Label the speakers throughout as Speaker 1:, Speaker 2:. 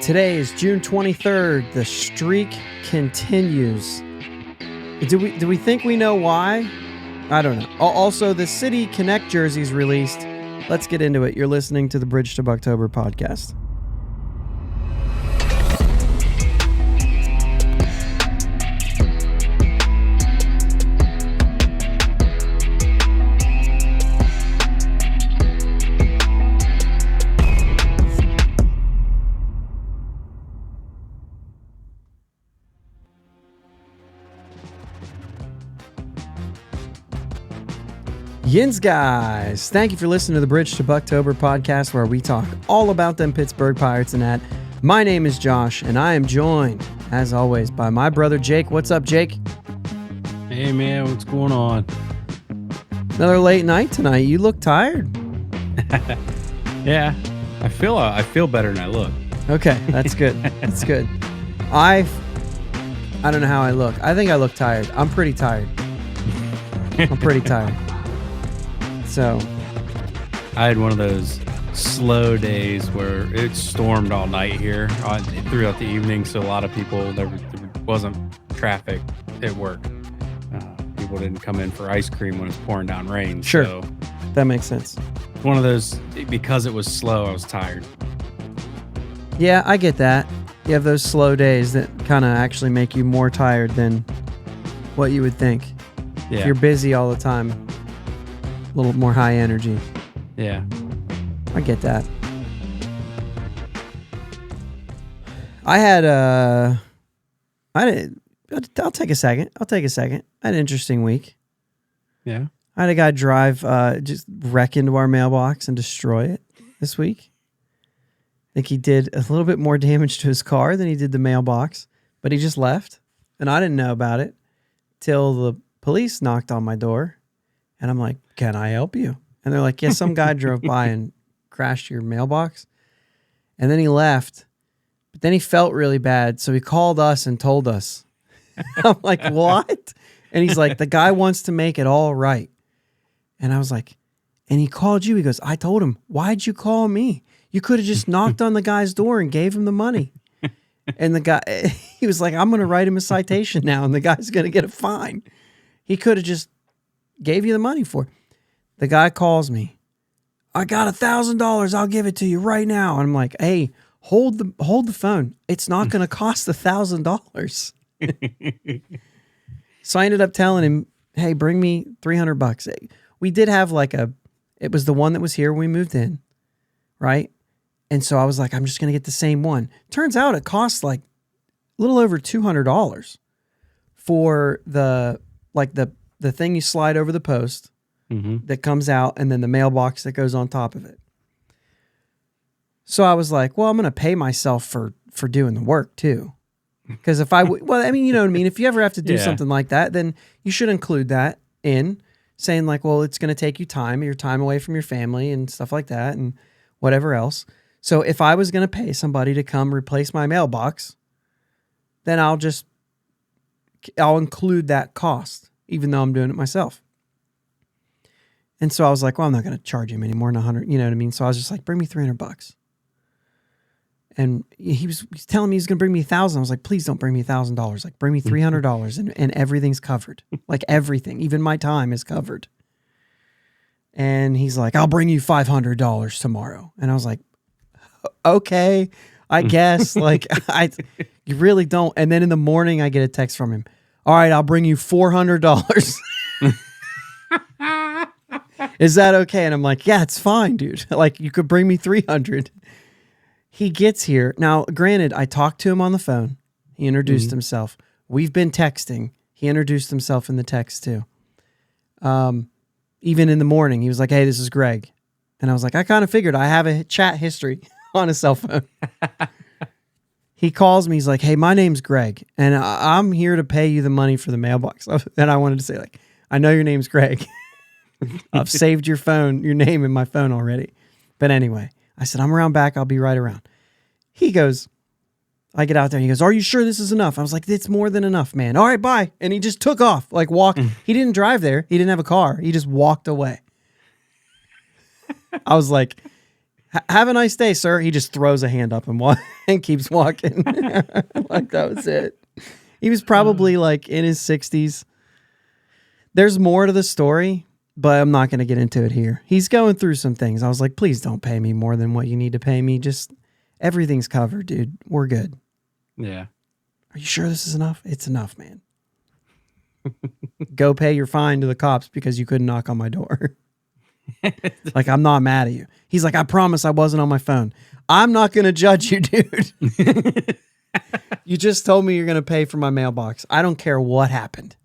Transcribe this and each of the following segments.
Speaker 1: Today is June 23rd. The streak continues. Do we think we know why? I don't know. Also, the City Connect jersey's released. Let's get into it. You're listening to the Bridge to Buctober podcast. Yins guys, thank you for listening to the Bridge to Buctober podcast, where we talk all about them Pittsburgh Pirates and that. My name is Josh, and I am joined, as always, by my brother Jake. What's up, Jake?
Speaker 2: Hey man, what's going on?
Speaker 1: Another late night tonight. You look tired.
Speaker 2: Yeah, I feel better than I look.
Speaker 1: Okay, that's good. That's good. I don't know how I look. I think I look tired. I'm pretty tired. I'm pretty tired. So,
Speaker 2: I had one of those slow days where it stormed all night here throughout the evening, so a lot of people, there wasn't traffic at work. People didn't come in for ice cream when it's pouring down rain.
Speaker 1: Sure,
Speaker 2: so
Speaker 1: that makes sense.
Speaker 2: One of those, because it was slow, I was tired.
Speaker 1: Yeah, I get that. You have those slow days that kind of actually make you more tired than what you would think.
Speaker 2: Yeah.
Speaker 1: If you're busy all the time, a little more high energy.
Speaker 2: Yeah.
Speaker 1: I get that. I'll take a second. I had an interesting week.
Speaker 2: Yeah.
Speaker 1: I had a guy drive, just wreck into our mailbox and destroy it this week. I think he did a little bit more damage to his car than he did the mailbox, but he just left. And I didn't know about it till the police knocked on my door. And I'm like, can I help you? And they're like, yeah, some guy drove by and crashed your mailbox. And then he left. But then he felt really bad. So he called us and told us. I'm like, what? And he's like, the guy wants to make it all right. And I was like, and he called you. He goes, I told him, why'd you call me? You could have just knocked on the guy's door and gave him the money. And the guy, he was like, I'm going to write him a citation now. And the guy's going to get a fine. He could have just gave you the money for it. The guy calls me. I got $1,000. I'll give it to you right now. And I'm like, hey, hold the phone. It's not going to cost $1,000. So I ended up telling him, hey, bring me $300. We did have it was the one that was here when we moved in, right? And so I was like, I'm just going to get the same one. Turns out it costs like a little over $200 for the thing you slide over the post that comes out, and then the mailbox that goes on top of it. So I was like, well, I'm going to pay myself for doing the work too. Because if you know what I mean? If you ever have to do something like that, then you should include that in saying like, well, it's going to take you your time away from your family and stuff like that and whatever else. So if I was going to pay somebody to come replace my mailbox, then I'll include that cost, even though I'm doing it myself. And so I was like, well, I'm not going to charge him any more than $100. You know what I mean? So I was just like, bring me $300. And he was telling me he's going to bring me $1,000. I was like, please don't bring me $1,000. Like, bring me $300 and everything's covered. Like everything, even my time is covered. And he's like, I'll bring you $500 tomorrow. And I was like, okay, I guess. You really don't. And then in the morning, I get a text from him. All right, I'll bring you $400. Is that okay? And I'm like, yeah, it's fine, dude. Like, you could bring me $300. He gets here. Now, granted, I talked to him on the phone. He introduced himself. We've been texting. He introduced himself in the text too. Even in the morning, he was like, hey, this is Greg. And I was like, I kind of figured I have a chat history on a cell phone. He calls me. He's like, hey, my name's Greg, and I'm here to pay you the money for the mailbox. And I wanted to say, like, I know your name's Greg. I've saved your name in my phone already. But anyway, I said, I'm around back. I'll be right around. He goes, I get out there and he goes, are you sure this is enough? I was like, it's more than enough, man. All right, bye. And he just took off, like walked. He didn't drive there. He didn't have a car. He just walked away. I was like, Have a nice day, sir. He just throws a hand up and and keeps walking. Like that was it. He was probably like in his 60s. There's more to the story, but I'm not going to get into it here. He's going through some things. I was like, please don't pay me more than what you need to pay me. Just everything's covered, dude. We're good.
Speaker 2: Yeah.
Speaker 1: Are you sure this is enough? It's enough, man. Go pay your fine to the cops because you couldn't knock on my door. Like, I'm not mad at you. He's like, I promise I wasn't on my phone. I'm not going to judge you, dude. You just told me you're going to pay for my mailbox. I don't care what happened.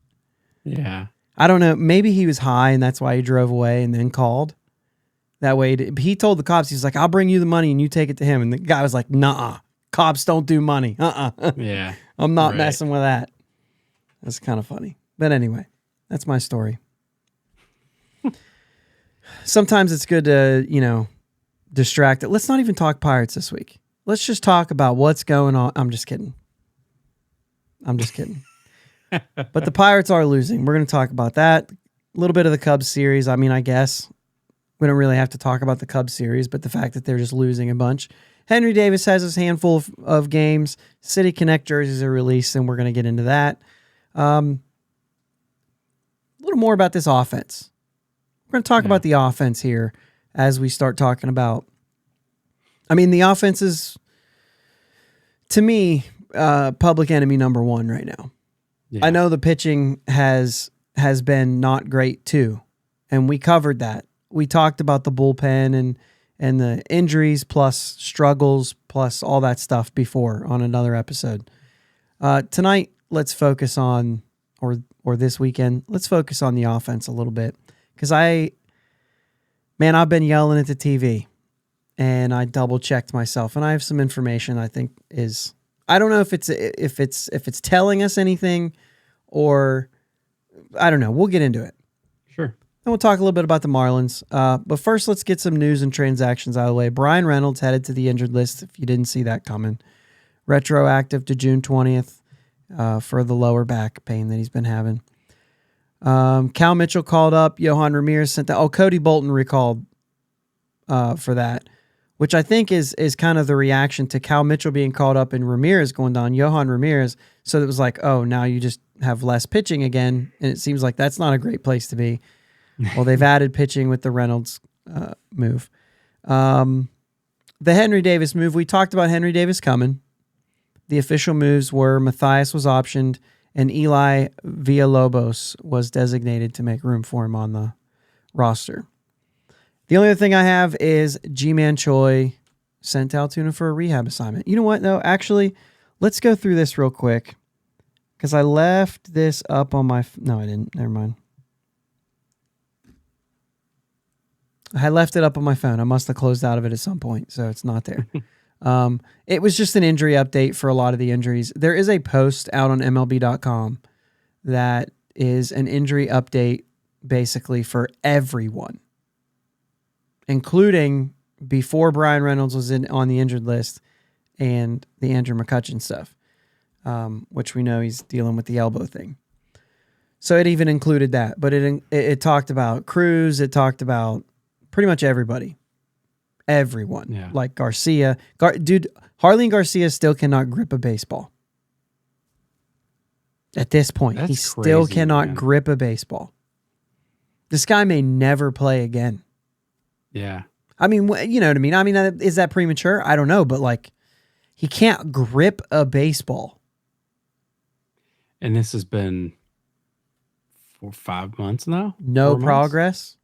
Speaker 2: Yeah.
Speaker 1: I don't know. Maybe he was high and that's why he drove away and then called. That way, he told the cops, he's like, I'll bring you the money and you take it to him. And the guy was like, nah, cops don't do money.
Speaker 2: Yeah.
Speaker 1: I'm not messing with that. That's kind of funny. But anyway, that's my story. Sometimes it's good to, distract it. Let's not even talk Pirates this week. Let's just talk about what's going on. I'm just kidding. But the Pirates are losing. We're going to talk about that. A little bit of the Cubs series. I mean, I guess we don't really have to talk about the Cubs series, but the fact that they're just losing a bunch. Henry Davis has his handful of games. City Connect jerseys are released, and we're going to get into that. A little more about this offense. We're going to talk about the offense here as we start talking about. I mean, the offense is, to me, public enemy number one right now. Yeah. I know the pitching has been not great too, and we covered that. We talked about the bullpen and the injuries plus struggles plus all that stuff before on another episode. Tonight, let's focus on, or this weekend, let's focus on the offense a little bit because I've been yelling at the TV, and I double checked myself, and I have some information I think is. I don't know if it's telling us anything or I don't know. We'll get into it.
Speaker 2: Sure.
Speaker 1: And we'll talk a little bit about the Marlins. But first, let's get some news and transactions out of the way. Brian Reynolds headed to the injured list if you didn't see that coming. Retroactive to June 20th for the lower back pain that he's been having. Cal Mitchell called up. Johan Ramirez sent that. Oh, Cody Bolton recalled for that. Which I think is kind of the reaction to Cal Mitchell being called up and Ramirez going down, Johan Ramirez. So it was like, oh, now you just have less pitching again. And it seems like that's not a great place to be. Well, they've added pitching with the Reynolds move. The Henry Davis move, we talked about Henry Davis coming. The official moves were Matthias was optioned and Eli Villalobos was designated to make room for him on the roster. The only other thing I have is G-Man Choi sent to Altoona for a rehab assignment. You know what, though? Actually, let's go through this real quick because I left this up on my... No, I didn't. Never mind. I left it up on my phone. I must have closed out of it at some point, so it's not there. It was just an injury update for a lot of the injuries. There is a post out on MLB.com that is an injury update basically for everyone, including before Brian Reynolds was on the injured list and the Andrew McCutchen stuff, which we know he's dealing with the elbow thing. So it even included that, but it talked about Cruz. It talked about pretty much everybody, everyone, like Garcia. Dude, Harley Garcia still cannot grip a baseball. At this point, he still cannot grip a baseball. This guy may never play again.
Speaker 2: Yeah.
Speaker 1: I mean, you know what I mean? I mean, is that premature? I don't know, but like, he can't grip a baseball. And
Speaker 2: this has been 4 or 5 months now?
Speaker 1: No progress.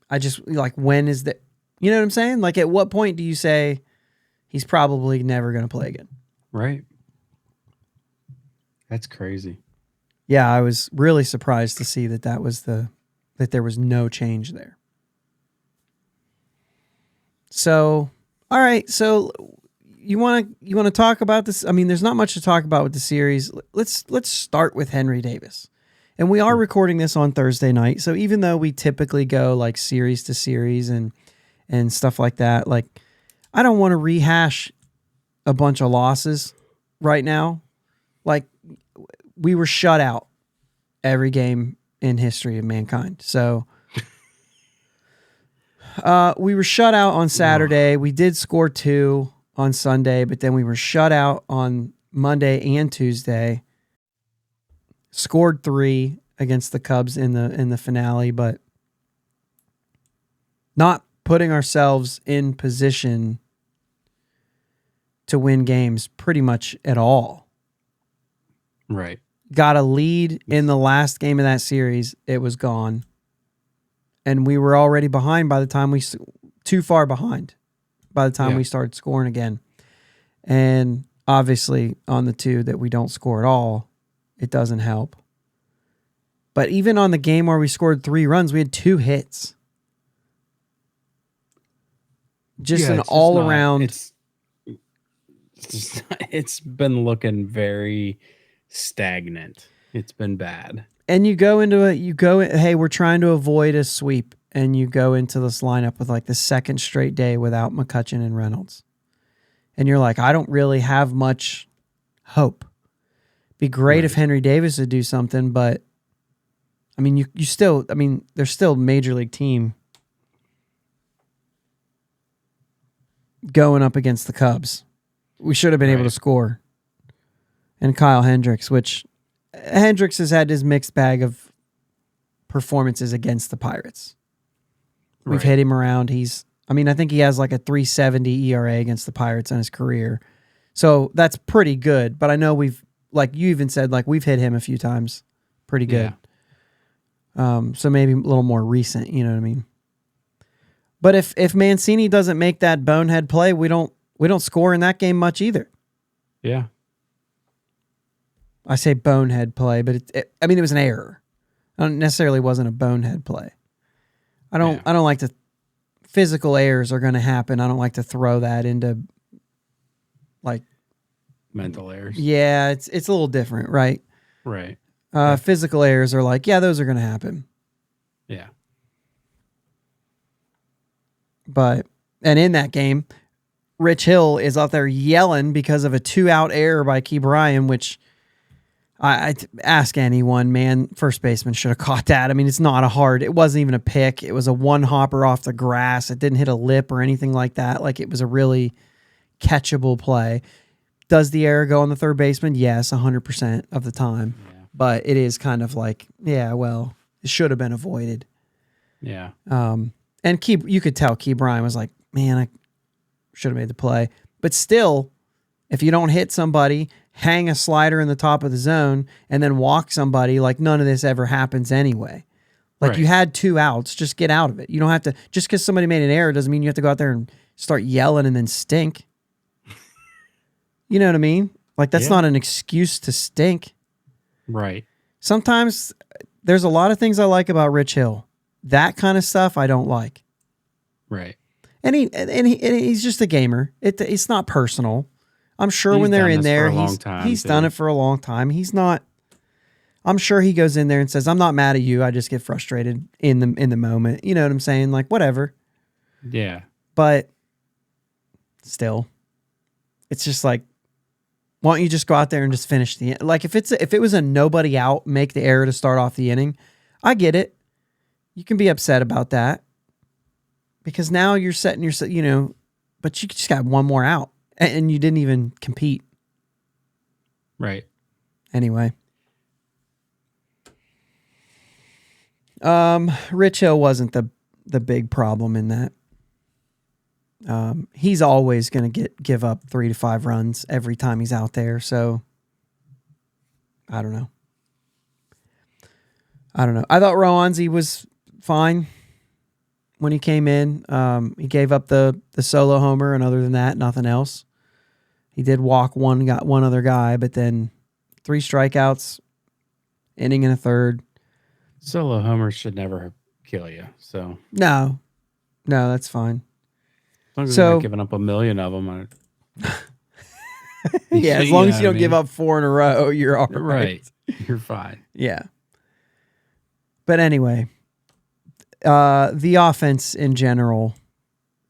Speaker 1: I just, like, when is that? You know what I'm saying? Like, at what point do you say he's probably never going to play again?
Speaker 2: Right. That's crazy.
Speaker 1: Yeah, I was really surprised to see that there was no change there. So, all right. So you want to talk about this? I mean, there's not much to talk about with the series. Let's start with Henry Davis. And we are recording this on Thursday night. So even though we typically go like series to series and stuff like that, like I don't want to rehash a bunch of losses right now. Like we were shut out every game in history of mankind. So We were shut out on Saturday. We did score 2 on Sunday, but then we were shut out on Monday and Tuesday. Scored 3 against the Cubs in the finale, but not putting ourselves in position to win games pretty much at all.
Speaker 2: Right.
Speaker 1: Got a lead in the last game of that series. It was gone. And we were already behind by the time too far behind by the time we started scoring again. And obviously on the 2 that we don't score at all, it doesn't help. But even on the game where we scored 3 runs, we had 2 hits. Just an all-around.
Speaker 2: It's been looking very stagnant. It's been bad.
Speaker 1: And you go into it, hey, we're trying to avoid a sweep, and you go into this lineup with like the second straight day without McCutchen and Reynolds. And you're like, I don't really have much hope. Be great if Henry Davis would do something, but I mean, you still, I mean, they're still major league team going up against the Cubs. We should have been able to score. And Kyle Hendricks, which Hendricks has had his mixed bag of performances against the Pirates. We've hit him around. I think he has like a 3.70 ERA against the Pirates in his career. So that's pretty good. But I know like you even said, like we've hit him a few times. Pretty good. Yeah. So maybe a little more recent, you know what I mean? But if Mancini doesn't make that bonehead play, we don't score in that game much either.
Speaker 2: Yeah.
Speaker 1: I say bonehead play, but it was an error. It necessarily wasn't a bonehead play. I don't like to. Physical errors are going to happen. I don't like to throw that into like
Speaker 2: mental errors.
Speaker 1: Yeah, it's a little different, right?
Speaker 2: Right.
Speaker 1: Physical errors are like, yeah, those are going to happen.
Speaker 2: Yeah.
Speaker 1: And in that game, Rich Hill is out there yelling because of a 2-out error by Key Bryan, which I ask anyone, man, first baseman should have caught that. I mean, it wasn't even a pick. It was a 1-hopper off the grass. It didn't hit a lip or anything like that. Like, it was a really catchable play. Does the error go on the third baseman? Yes, 100% of the time. Yeah. But it is kind of like, yeah, well, it should have been avoided.
Speaker 2: Yeah.
Speaker 1: And you could tell Key Bryan was like, man, I should have made the play. But still, if you don't hit somebody, hang a slider in the top of the zone, and then walk somebody, like none of this ever happens anyway. Like you had 2 outs, just get out of it. You don't have to, just because somebody made an error doesn't mean you have to go out there and start yelling and then stink. You know what I mean? Like that's not an excuse to stink.
Speaker 2: Right.
Speaker 1: Sometimes there's a lot of things I like about Rich Hill. That kind of stuff I don't like.
Speaker 2: Right.
Speaker 1: And he's just a gamer. It's not personal. I'm sure when they're in there, he's done it for a long time. I'm sure he goes in there and says, I'm not mad at you. I just get frustrated in the moment. You know what I'm saying? Like, whatever.
Speaker 2: Yeah.
Speaker 1: But still, it's just like, why don't you just go out there and just finish the like if it was a nobody out, make the error to start off the inning. I get it. You can be upset about that because now you're setting yourself, but you just got one more out and you didn't even compete.
Speaker 2: Right.
Speaker 1: Anyway. Rich Hill wasn't the big problem in that. He's always going to give up 3 to 5 runs every time he's out there. So I don't know. I thought Roansy was fine when he came in. He gave up the solo homer, and other than that, nothing else. He did walk got one other guy, but then 3 strikeouts, inning and a third.
Speaker 2: Solo homers should never kill you. So
Speaker 1: no, that's fine.
Speaker 2: As long as you're not giving up 1 million of them.
Speaker 1: Yeah, as long as you don't give up 4 in a row, you're all right.
Speaker 2: Right. You're fine.
Speaker 1: Yeah. But anyway, the offense in general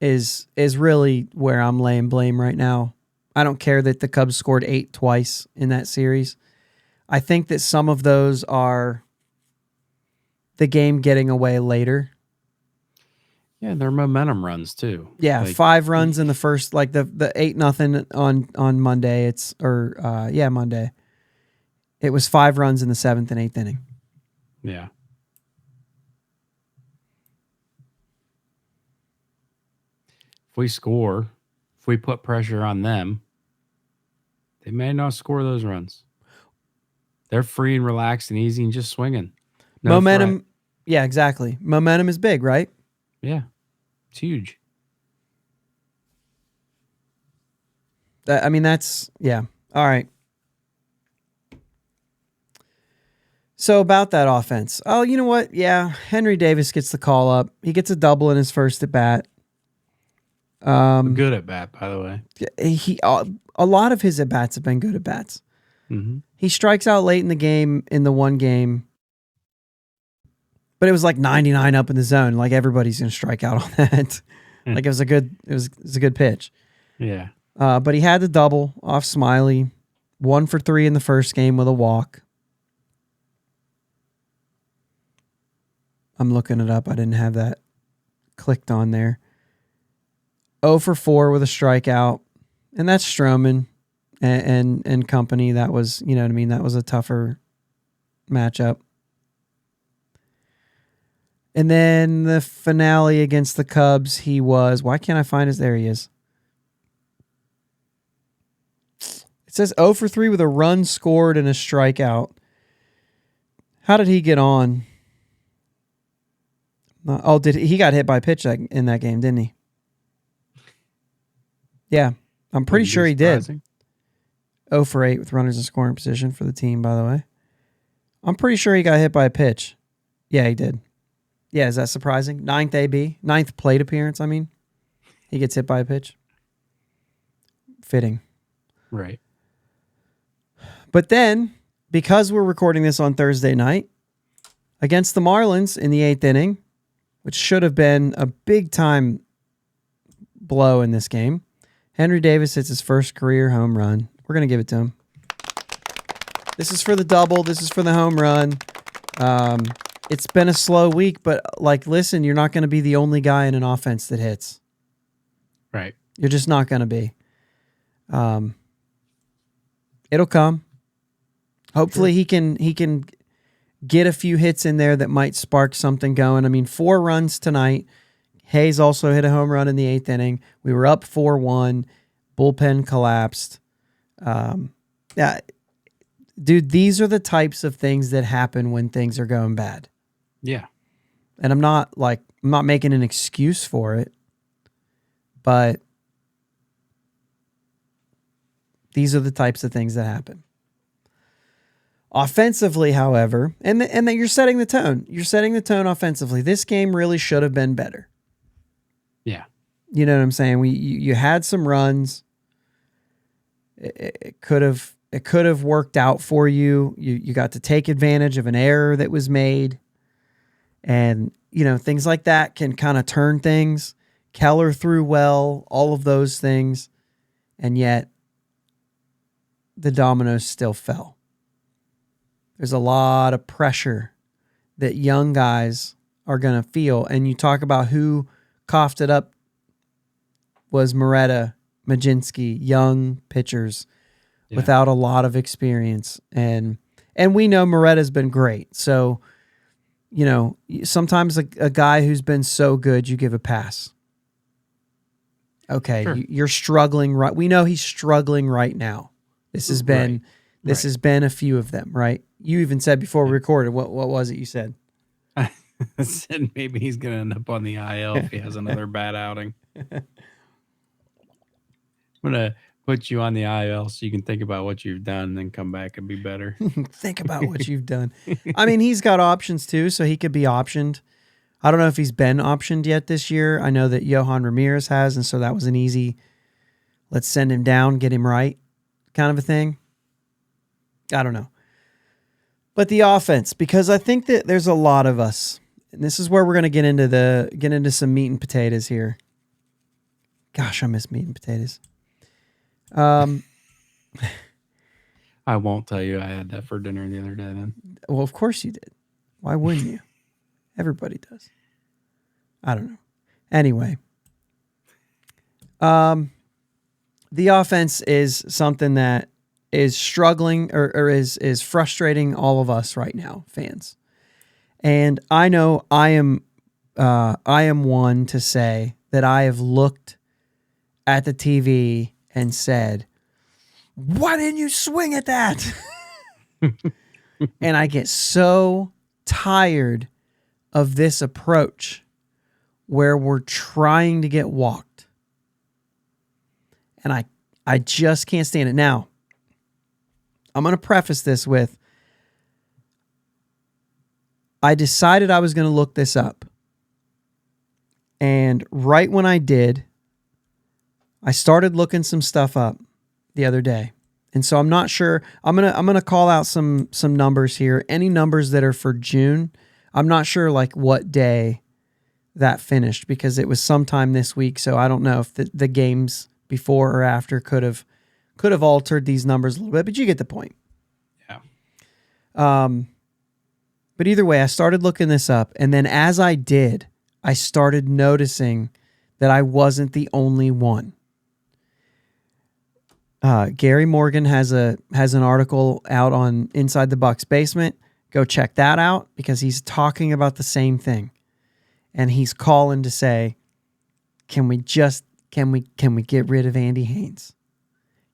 Speaker 1: is really where I'm laying blame right now. I don't care that the Cubs scored 8 twice in that series. I think that some of those are the game getting away later.
Speaker 2: Yeah, they're momentum runs too.
Speaker 1: Yeah,
Speaker 2: Like,
Speaker 1: 5 runs in the first, like the 8-0 on Monday. Monday. It was 5 runs in the 7th and 8th inning.
Speaker 2: yeah. If we put pressure on them, they may not score those runs. They're free and relaxed and easy and just swinging. No
Speaker 1: Momentum.
Speaker 2: threat.
Speaker 1: Yeah, exactly. Momentum is big, right?
Speaker 2: Yeah, it's huge.
Speaker 1: That's, yeah. All right. So about that offense. Oh, you know what? Yeah, Henry Davis gets the call up. He gets a double in his first at bat.
Speaker 2: Good at bat, by the way.
Speaker 1: A lot of his at bats have been good at bats.
Speaker 2: Mm-hmm.
Speaker 1: He strikes out late in the game in the one game, but it was like 99 up in the zone. Like everybody's gonna strike out on that. Like it was a good pitch.
Speaker 2: Yeah.
Speaker 1: But he had the double off Smiley, 1 for 3 in the first game with a walk. I'm looking it up. I didn't have that clicked on there. 0 for 4 with a strikeout, and that's Stroman and company. That was, you know what I mean? That was a tougher matchup. And then the finale against the Cubs, he was, why can't I find his, there he is. It says 0 for 3 with a run scored and a strikeout. How did he get on? He got hit by a pitch in that game, didn't he? Yeah, I'm pretty sure he did. 0 for 8 with runners in scoring position for the team, by the way. I'm pretty sure he got hit by a pitch. Yeah, he did. Yeah, is that surprising? 9th plate appearance, I mean. He gets hit by a pitch. Fitting.
Speaker 2: Right.
Speaker 1: But then, because we're recording this on Thursday night, against the Marlins in the 8th inning, which should have been a big-time blow in this game, Henry Davis hits his first career home run. We're going to give it to him. This is for the double. This is for the home run. It's been a slow week, but listen, you're not going to be the only guy in an offense that hits.
Speaker 2: Right.
Speaker 1: You're just not going to be. It'll come. Hopefully he can get a few hits in there that might spark something going. I mean, 4 runs tonight. Hayes also hit a home run in the 8th inning. We were up 4-1. Bullpen collapsed. Yeah, dude, these are the types of things that happen when things are going bad.
Speaker 2: Yeah.
Speaker 1: And I'm not making an excuse for it, but these are the types of things that happen. Offensively, however, and that you're setting the tone. You're setting the tone offensively. This game really should have been better.
Speaker 2: Yeah.
Speaker 1: You know what I'm saying? You had some runs. It could have worked out for you. You got to take advantage of an error that was made. And, things like that can kind of turn things. Keller threw well, all of those things. And yet the dominoes still fell. There's a lot of pressure that young guys are going to feel. And you talk about who coughed it up was Moretta, Majinski, young pitchers without a lot of experience. And we know Moretta's been great. So, sometimes a guy who's been so good, you give a pass. Okay, sure. You're struggling, right? We know he's struggling right now. This has been has been a few of them, right? You even said before we recorded, what was it you said?
Speaker 2: I said maybe he's going to end up on the IL if he has another bad outing. I'm going to put you on the IL so you can think about what you've done and then come back and be better.
Speaker 1: Think about what you've done. I mean, he's got options too, so he could be optioned. I don't know if he's been optioned yet this year. I know that Yohan Ramirez has, and so that was an easy, let's send him down, get him right kind of a thing. I don't know. But the offense, because I think that there's a lot of us, and this is where we're going to get into some meat and potatoes here. Gosh, I miss meat and potatoes.
Speaker 2: I won't tell you I had that for dinner the other day then.
Speaker 1: Well, of course you did. Why wouldn't you? Everybody does. I don't know. Anyway, the offense is something that is struggling or is frustrating all of us right now, fans. And I know I am one to say that I have looked at the TV and said, "Why didn't you swing at that?" And I get so tired of this approach where we're trying to get walked. And I just can't stand it. Now, I'm going to preface this with, I decided I was going to look this up. And right when I did, I started looking some stuff up the other day. And so I'm not sure. I'm gonna call out some numbers here. Any numbers that are for June. I'm not sure like what day that finished because it was sometime this week. So I don't know if the games before or after could have altered these numbers a little bit, but you get the point.
Speaker 2: Yeah.
Speaker 1: But either way, I started looking this up, and then as I did, I started noticing that I wasn't the only one. Gary Morgan has an article out on Inside the Bucs Basement. Go check that out because he's talking about the same thing, and he's calling to say, can we get rid of Andy Haynes?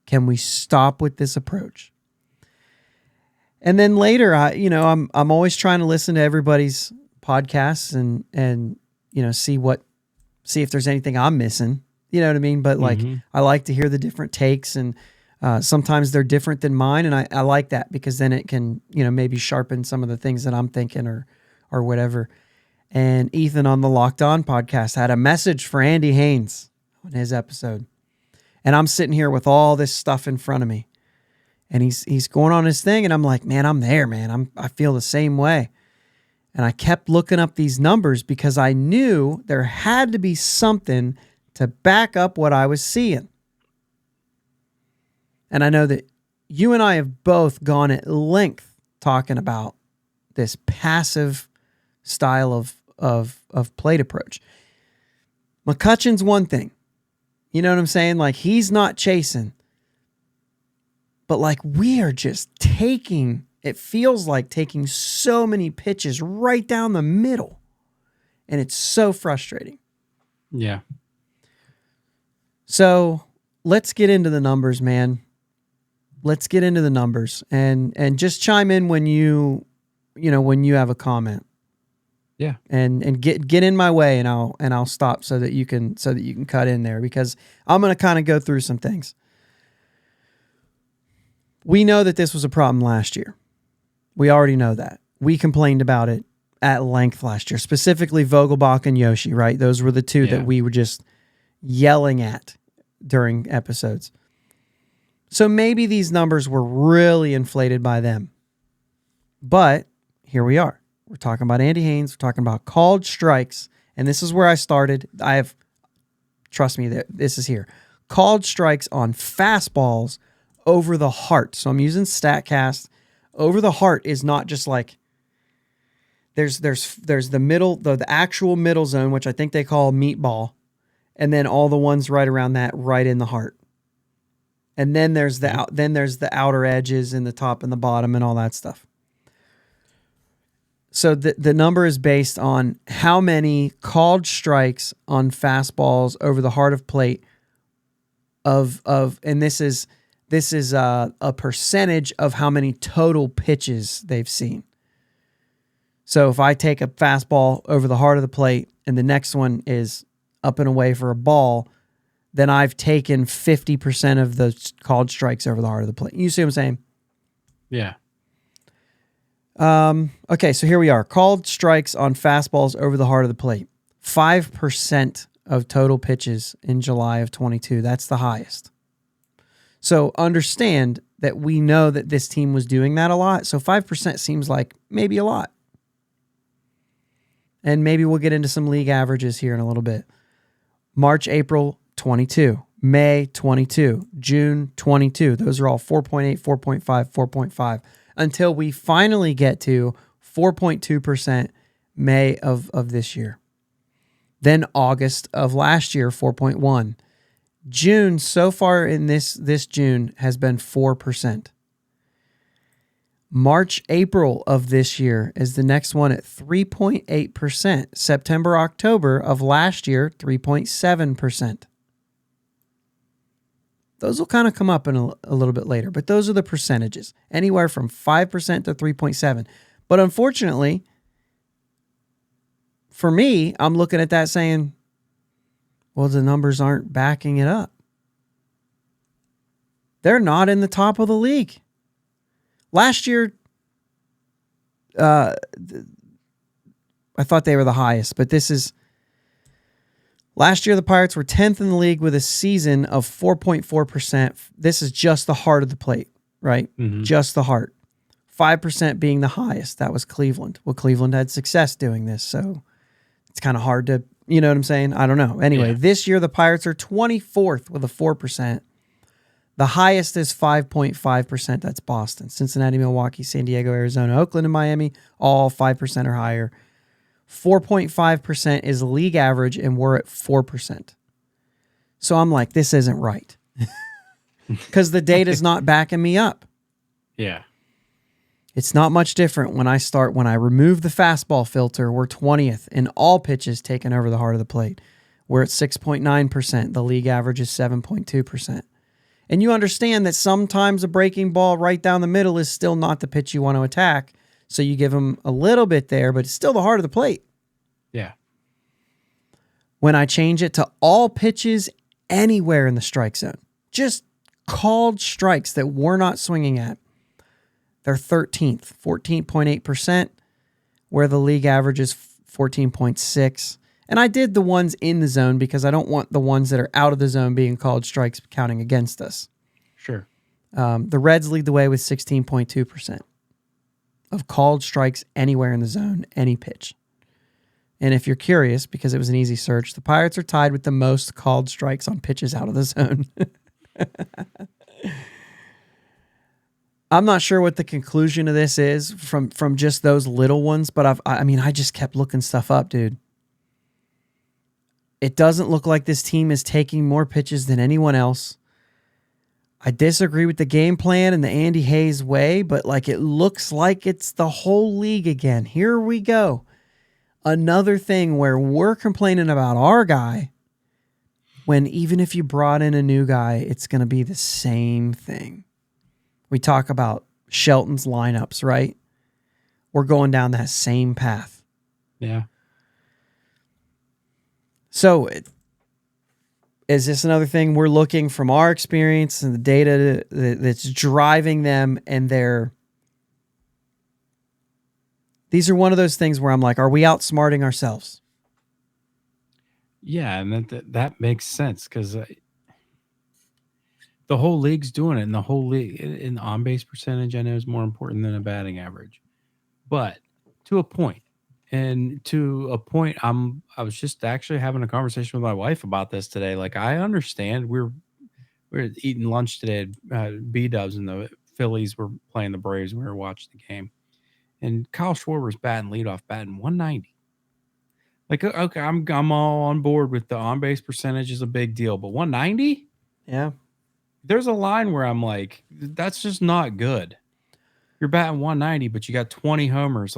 Speaker 1: Can we stop with this approach? And then later, I'm always trying to listen to everybody's podcasts and see if there's anything I'm missing. You know what I mean? But like, I like to hear the different takes, and sometimes they're different than mine. And I like that because then it can, maybe sharpen some of the things that I'm thinking or whatever. And Ethan on the Locked On podcast had a message for Andy Haynes on his episode. And I'm sitting here with all this stuff in front of me, and he's going on his thing. And I'm like, man, I'm there, man. I feel the same way. And I kept looking up these numbers because I knew there had to be something to back up what I was seeing. And I know that you and I have both gone at length talking about this passive style of plate approach. McCutcheon's one thing. You know what I'm saying? Like, he's not chasing. But like, we are just it feels like taking so many pitches right down the middle. And it's so frustrating.
Speaker 2: Yeah.
Speaker 1: So let's get into the numbers, man. Let's get into the numbers and just chime in when you have a comment.
Speaker 2: Yeah.
Speaker 1: And get in my way, and I'll stop so that you can cut in there, because I'm going to kind of go through some things. We know that this was a problem last year. We already know that. We complained about it at length last year, specifically Vogelbach and Yoshi, right? Those were the two that we were just yelling at during episodes. So maybe these numbers were really inflated by them. But here we are. We're talking about Andy Haynes. We're talking about called strikes. And this is where I started. Trust me, this is here. Called strikes on fastballs over the heart. So I'm using StatCast. Over the heart is not just like, there's the middle, the actual middle zone, which I think they call meatball. And then all the ones right around that, right in the heart. And then there's the outer edges and the top and the bottom and all that stuff. So the number is based on how many called strikes on fastballs over the heart of plate and this is a percentage of how many total pitches they've seen. So if I take a fastball over the heart of the plate and the next one is up and away for a ball, then I've taken 50% of the called strikes over the heart of the plate. You see what I'm saying?
Speaker 2: Yeah.
Speaker 1: Okay, so here we are. Called strikes on fastballs over the heart of the plate. 5% of total pitches in July of 22. That's the highest. So understand that we know that this team was doing that a lot. So 5% seems like maybe a lot. And maybe we'll get into some league averages here in a little bit. March, April, 22. May, 22. June, 22. Those are all 4.8, 4.5, 4.5. Until we finally get to 4.2% May of this year. Then August of last year, 4.1. June, so far in this June, has been 4%. March, April of this year is the next one at 3.8%. September, October of last year, 3.7%. Those will kind of come up in a little bit later, but those are the percentages, anywhere from 5% to 3.7%. But unfortunately, for me, I'm looking at that saying, well, the numbers aren't backing it up. They're not in the top of the league. Last year, I thought they were the highest, but last year the Pirates were 10th in the league with a season of 4.4%. This is just the heart of the plate, right?
Speaker 2: Mm-hmm.
Speaker 1: Just the heart. 5% being the highest. That was Cleveland. Well, Cleveland had success doing this, so it's kind of hard to, you know what I'm saying? I don't know. Anyway, This year the Pirates are 24th with a 4%. The highest is 5.5%. That's Boston. Cincinnati, Milwaukee, San Diego, Arizona, Oakland, and Miami, all 5% or higher. 4.5% is league average, and we're at 4%. So I'm like, this isn't right. Because the data's not backing me up.
Speaker 2: Yeah.
Speaker 1: It's not much different when I remove the fastball filter, we're 20th in all pitches taken over the heart of the plate. We're at 6.9%. The league average is 7.2%. And you understand that sometimes a breaking ball right down the middle is still not the pitch you want to attack. So you give them a little bit there, but it's still the heart of the plate.
Speaker 2: Yeah.
Speaker 1: When I change it to all pitches anywhere in the strike zone, just called strikes that we're not swinging at, they're 13th, 14.8%, where the league average is 14.6%. And I did the ones in the zone because I don't want the ones that are out of the zone being called strikes counting against us.
Speaker 2: Sure.
Speaker 1: The Reds lead the way with 16.2% of called strikes anywhere in the zone, any pitch. And if you're curious, because it was an easy search, the Pirates are tied with the most called strikes on pitches out of the zone. I'm not sure what the conclusion of this is from just those little ones, but I just kept looking stuff up, dude. It doesn't look like this team is taking more pitches than anyone else. I disagree with the game plan and the Andy Hayes way, but it looks like it's the whole league again. Here we go. Another thing where we're complaining about our guy, when even if you brought in a new guy, it's going to be the same thing. We talk about Shelton's lineups, right? We're going down that same path.
Speaker 2: Yeah.
Speaker 1: So is this another thing we're looking from our experience and the data that's driving them, and these are one of those things where I'm like, are we outsmarting ourselves?
Speaker 2: Yeah, and that makes sense because the whole league's doing it, and the whole league in the on-base percentage I know is more important than a batting average. But to a point. And to a point, I was just actually having a conversation with my wife about this today. I understand we're eating lunch today at B-Dubs, and the Phillies were playing the Braves. We were watching the game, and Kyle Schwarber's batting leadoff, batting 190. Okay, I'm all on board with the on-base percentage is a big deal, but 190?
Speaker 1: Yeah.
Speaker 2: There's a line where I'm like, that's just not good. You're batting 190, but you got 20 homers.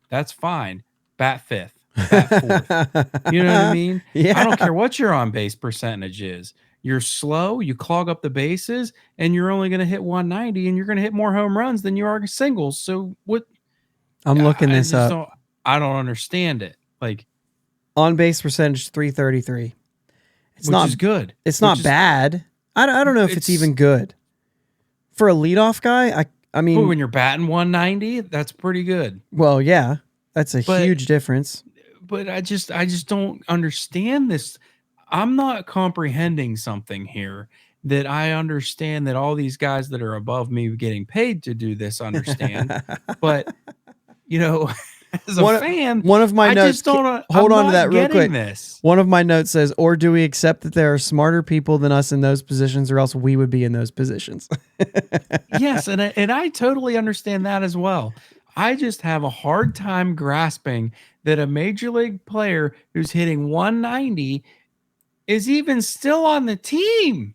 Speaker 2: That's fine. Bat fifth, bat fourth. You know what I mean?
Speaker 1: Yeah.
Speaker 2: I don't care what your on-base percentage is. You're slow, you clog up the bases, and you're only going to hit 190, and you're going to hit more home runs than you are singles. So what?
Speaker 1: I'm looking this up.
Speaker 2: I don't understand it.
Speaker 1: On-base percentage 333. Which
Speaker 2: is good.
Speaker 1: It's not bad. I don't know if it's even good. For a leadoff guy, I mean,
Speaker 2: when you're batting 190, that's pretty good.
Speaker 1: Well, yeah, that's a huge difference.
Speaker 2: But I just don't understand this. I'm not comprehending something here that I understand that all these guys that are above me getting paid to do this understand. But as a fan,
Speaker 1: one of my notes. Hold on to that real quick.
Speaker 2: This.
Speaker 1: One of my notes says, "Or do we accept that there are smarter people than us in those positions, or else we would be in those positions?"
Speaker 2: Yes, and I totally understand that as well. I just have a hard time grasping that a major league player who's hitting 190 is even still on the team.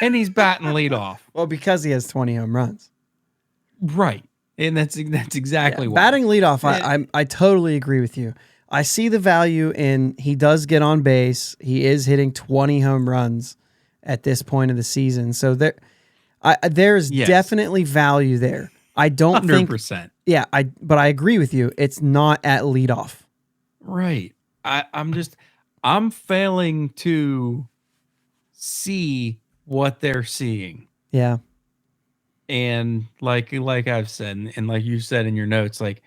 Speaker 2: And he's batting leadoff.
Speaker 1: Well, because he has 20 home runs.
Speaker 2: Right. And that's exactly why.
Speaker 1: Batting leadoff, I totally agree with you. I see the value in he does get on base. He is hitting 20 home runs at this point of the season. So there's definitely value there. I don't
Speaker 2: 100%.
Speaker 1: think. Yeah, but I agree with you. It's not at leadoff.
Speaker 2: Right. I'm failing to see what they're seeing.
Speaker 1: Yeah.
Speaker 2: And like I've said, and like you said in your notes, like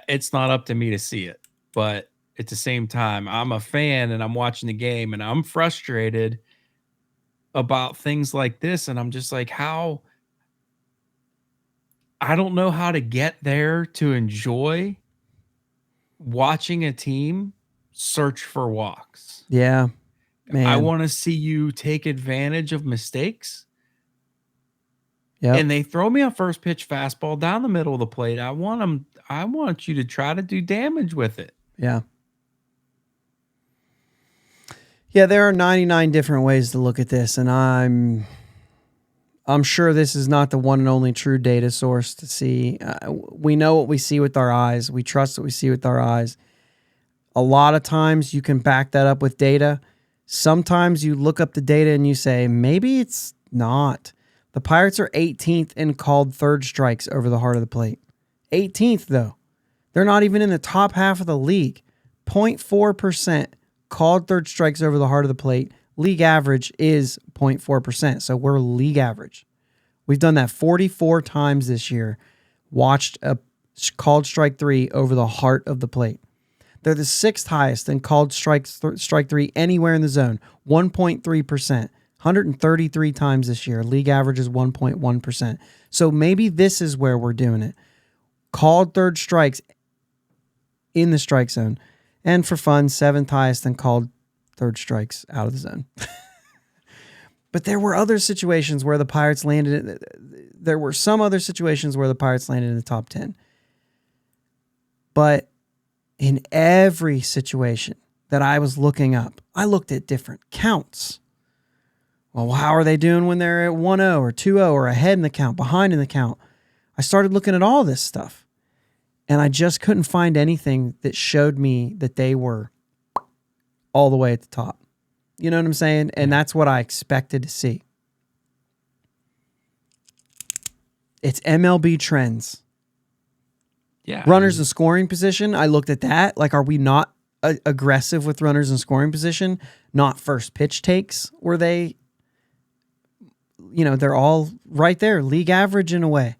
Speaker 2: it's not up to me to see it. But at the same time, I'm a fan and I'm watching the game and I'm frustrated about things like this. And I'm just like, I don't know how to get there to enjoy watching a team search for walks.
Speaker 1: Yeah. Man.
Speaker 2: I want to see you take advantage of mistakes.
Speaker 1: Yep.
Speaker 2: And they throw me a first pitch fastball down the middle of the plate. I want you to try to do damage with it.
Speaker 1: Yeah. Yeah, there are 99 different ways to look at this, and I'm sure this is not the one and only true data source to see. We know what we see with our eyes. We trust what we see with our eyes. A lot of times you can back that up with data. Sometimes you look up the data and you say, maybe it's not. The Pirates are 18th in called third strikes over the heart of the plate. 18th, though. They're not even in the top half of the league. 0.4% called third strikes over the heart of the plate. League average is 0.4%, so we're league average. We've done that 44 times this year, watched a called strike three over the heart of the plate. They're the sixth highest in called strike three anywhere in the zone, 1.3%. 133 times this year. League average is 1.1%. So maybe this is where we're doing it. Called third strikes in the strike zone. And for fun, seventh highest in called third strikes out of the zone. But there were other situations where the Pirates landed. There were some other situations where the Pirates landed in the top 10. But in every situation that I was looking up, I looked at different counts. Well, how are they doing when they're at 1-0 or 2-0 or ahead in the count, behind in the count? I started looking at all this stuff, and I just couldn't find anything that showed me that they were all the way at the top. You know what I'm saying? And that's what I expected to see. It's MLB trends.
Speaker 2: Yeah.
Speaker 1: Runners in scoring position, I looked at that. Like, are we not aggressive with runners in scoring position? Not first pitch takes, were they... You know, they're all right there, league average in a way.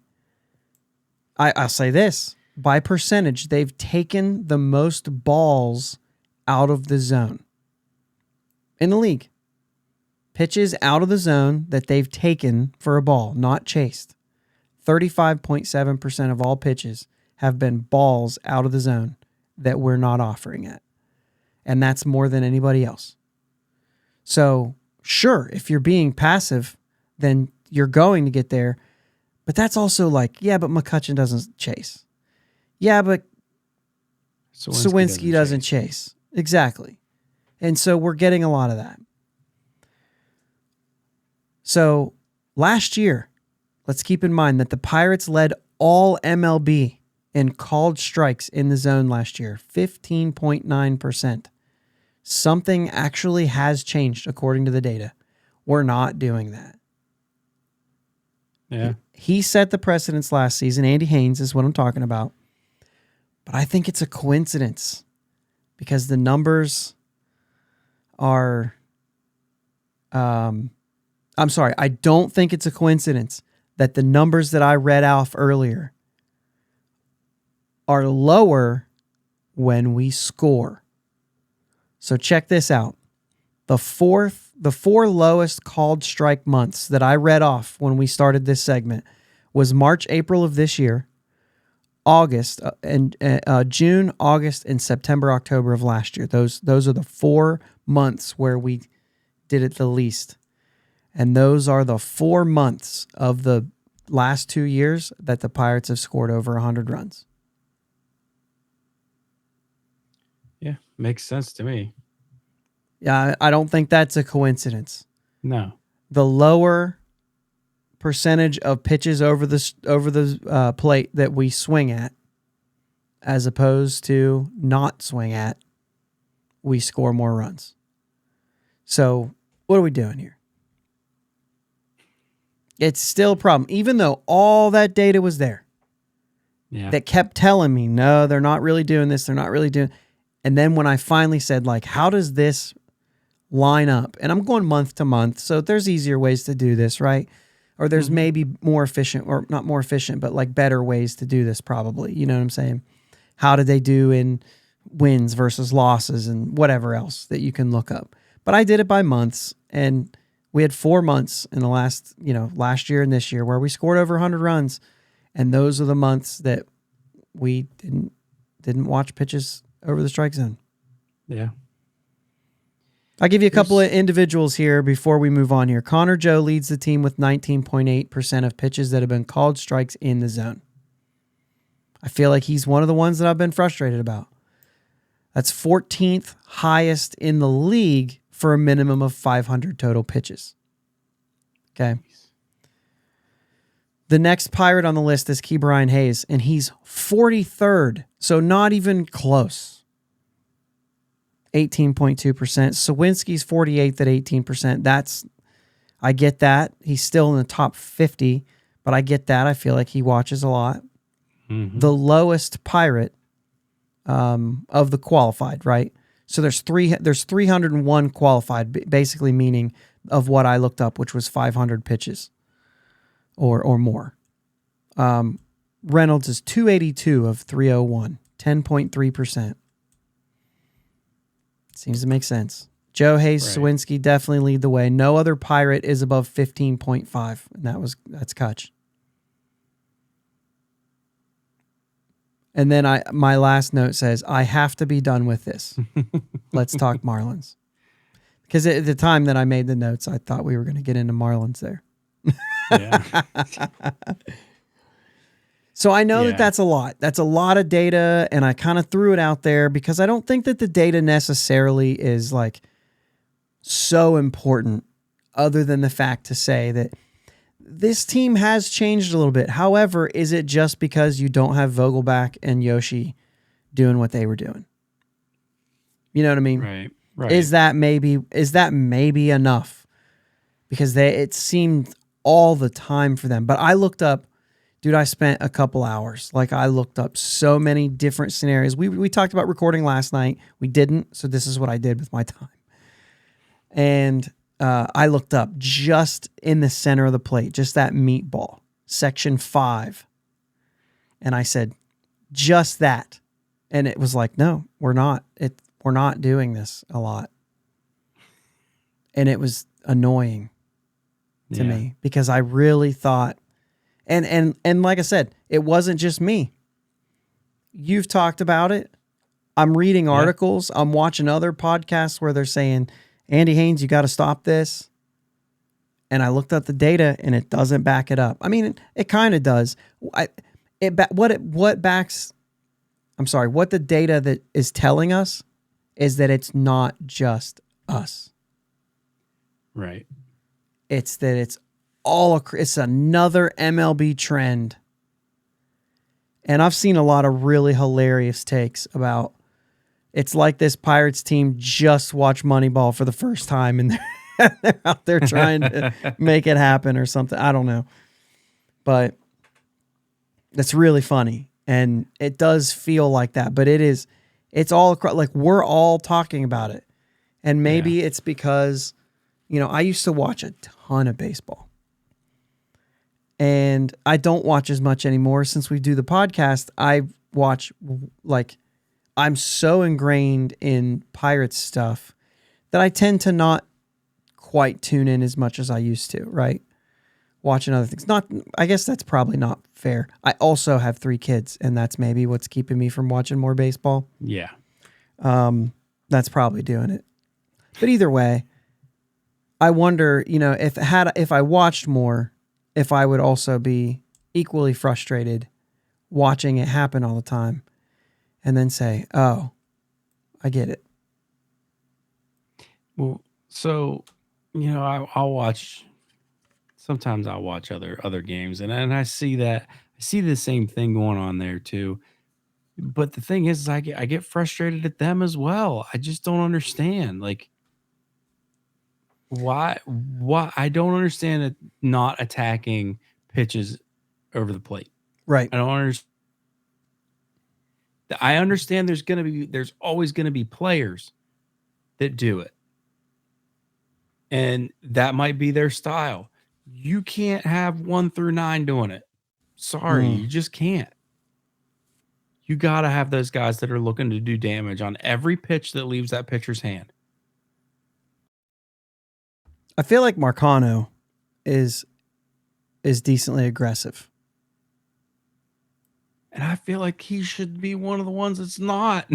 Speaker 1: I'll say this, by percentage, they've taken the most balls out of the zone in the league. Pitches out of the zone that they've taken for a ball, not chased. 35.7% of all pitches have been balls out of the zone that we're not offering at. And that's more than anybody else. So, sure, if you're being passive, then you're going to get there. But that's also like, yeah, but McCutchen doesn't chase. Yeah, but Sawinski doesn't chase. Exactly. And so we're getting a lot of that. So last year, let's keep in mind that the Pirates led all MLB in called strikes in the zone last year, 15.9%. Something actually has changed according to the data. We're not doing that.
Speaker 2: Yeah.
Speaker 1: He set the precedence last season. Andy Haynes is what I'm talking about. But I think it's a coincidence because the numbers are... I'm sorry. I don't think it's a coincidence that the numbers that I read off earlier are lower when we score. So check this out. The four lowest called strike months that I read off when we started this segment was March, April of this year, August, and June, August, and September, October of last year. Those are the 4 months where we did it the least. And those are the 4 months of the last 2 years that the Pirates have scored over 100 runs.
Speaker 2: Yeah, makes sense to me.
Speaker 1: Yeah, I don't think that's a coincidence.
Speaker 2: No.
Speaker 1: The lower percentage of pitches over the plate that we swing at, as opposed to not swing at, we score more runs. So what are we doing here? It's still a problem, even though all that data was there.
Speaker 2: Yeah.
Speaker 1: That kept telling me, no, they're not really doing this. They're not really doing. And then when I finally said, like, how does this line up? And I'm going month to month, so there's easier ways to do this, right? Or there's maybe more efficient, or not more efficient, but like better ways to do this probably. You know what I'm saying? How did they do in wins versus losses and whatever else that you can look up? But I did it by months, and we had 4 months in the last year and this year where we scored over 100 runs, and those are the months that we didn't watch pitches over the strike zone.
Speaker 2: Yeah.
Speaker 1: I'll give you a couple of individuals here before we move on here. Connor Joe leads the team with 19.8% of pitches that have been called strikes in the zone. I feel like he's one of the ones that I've been frustrated about. That's 14th highest in the league for a minimum of 500 total pitches. Okay. The next Pirate on the list is Ke'Bryan Hayes, and he's 43rd, so not even close. 18.2%. Sawinski's 48th at 18%. I get that. He's still in the top 50, but I get that. I feel like he watches a lot. Mm-hmm. The lowest Pirate of the qualified, right? So there's 301 qualified, basically meaning of what I looked up, which was 500 pitches or more. Reynolds is 282 of 301, 10.3%. Seems to make sense. Joe Hayes, right. Sawinski definitely lead the way. No other Pirate is above 15.5, and that's Kutch. And then my last note says, I have to be done with this. Let's talk Marlins. Because at the time that I made the notes, I thought we were going to get into Marlins there. Yeah. So I know that that's a lot. That's a lot of data, and I kind of threw it out there because I don't think that the data necessarily is like so important other than the fact to say that this team has changed a little bit. However, is it just because you don't have Vogelback and Yoshi doing what they were doing? You know what I mean?
Speaker 2: Right.
Speaker 1: Is that maybe enough? Because it seemed all the time for them. But I looked up, dude, I spent a couple hours. Like, I looked up so many different scenarios. We talked about recording last night. We didn't, so this is what I did with my time. And I looked up just in the center of the plate, just that meatball, section 5. And I said, just that. And it was like, no, we're not. We're not doing this a lot. And it was annoying to me because I really thought, and like I said, it wasn't just me. You've talked about it. I'm reading articles. I'm watching other podcasts where they're saying, Andy Haynes, you got to stop this. And I looked up the data, and it doesn't back it up. I mean, it kind of does. What the data that is telling us is that it's not just us.
Speaker 2: Right.
Speaker 1: It's that it's another MLB trend. And I've seen a lot of really hilarious takes about it's like this Pirates team just watched Moneyball for the first time and they're out there trying to make it happen or something. I don't know. But it's really funny. And it does feel like that. But it's all across, like we're all talking about it. And maybe it's because, I used to watch a ton of baseball. And I don't watch as much anymore since we do the podcast. I watch, I'm so ingrained in Pirates stuff that I tend to not quite tune in as much as I used to, right? Watching other things. I guess that's probably not fair. I also have 3 kids, and that's maybe what's keeping me from watching more baseball.
Speaker 2: Yeah.
Speaker 1: That's probably doing it. But either way, I wonder, if I watched more, if I would also be equally frustrated watching it happen all the time and then say, oh, I get it.
Speaker 2: Well, so I'll watch. Sometimes I'll watch other games, and I see the same thing going on there too. But the thing is I get frustrated at them as well. I just don't understand. Like, why I don't understand it not attacking pitches over the plate.
Speaker 1: Right.
Speaker 2: I don't understand. I understand there's always gonna be players that do it. And that might be their style. You can't have 1 through 9 doing it. Sorry, you just can't. You got to have those guys that are looking to do damage on every pitch that leaves that pitcher's hand.
Speaker 1: I feel like Marcano is decently aggressive.
Speaker 2: And I feel like he should be one of the ones that's not.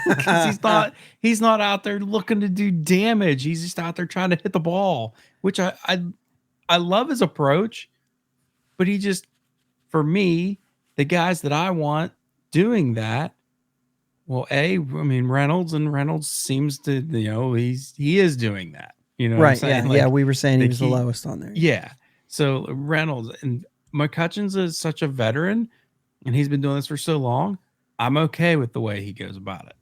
Speaker 2: Because he's not out there looking to do damage. He's just out there trying to hit the ball, which I love his approach. But he just, for me, the guys that I want doing that, well, Reynolds seems to, he is doing that. You know what I'm saying?
Speaker 1: Yeah, we were saying he was the lowest on there.
Speaker 2: Yeah. So Reynolds and McCutcheons is such a veteran, and he's been doing this for so long. I'm okay with the way he goes about it.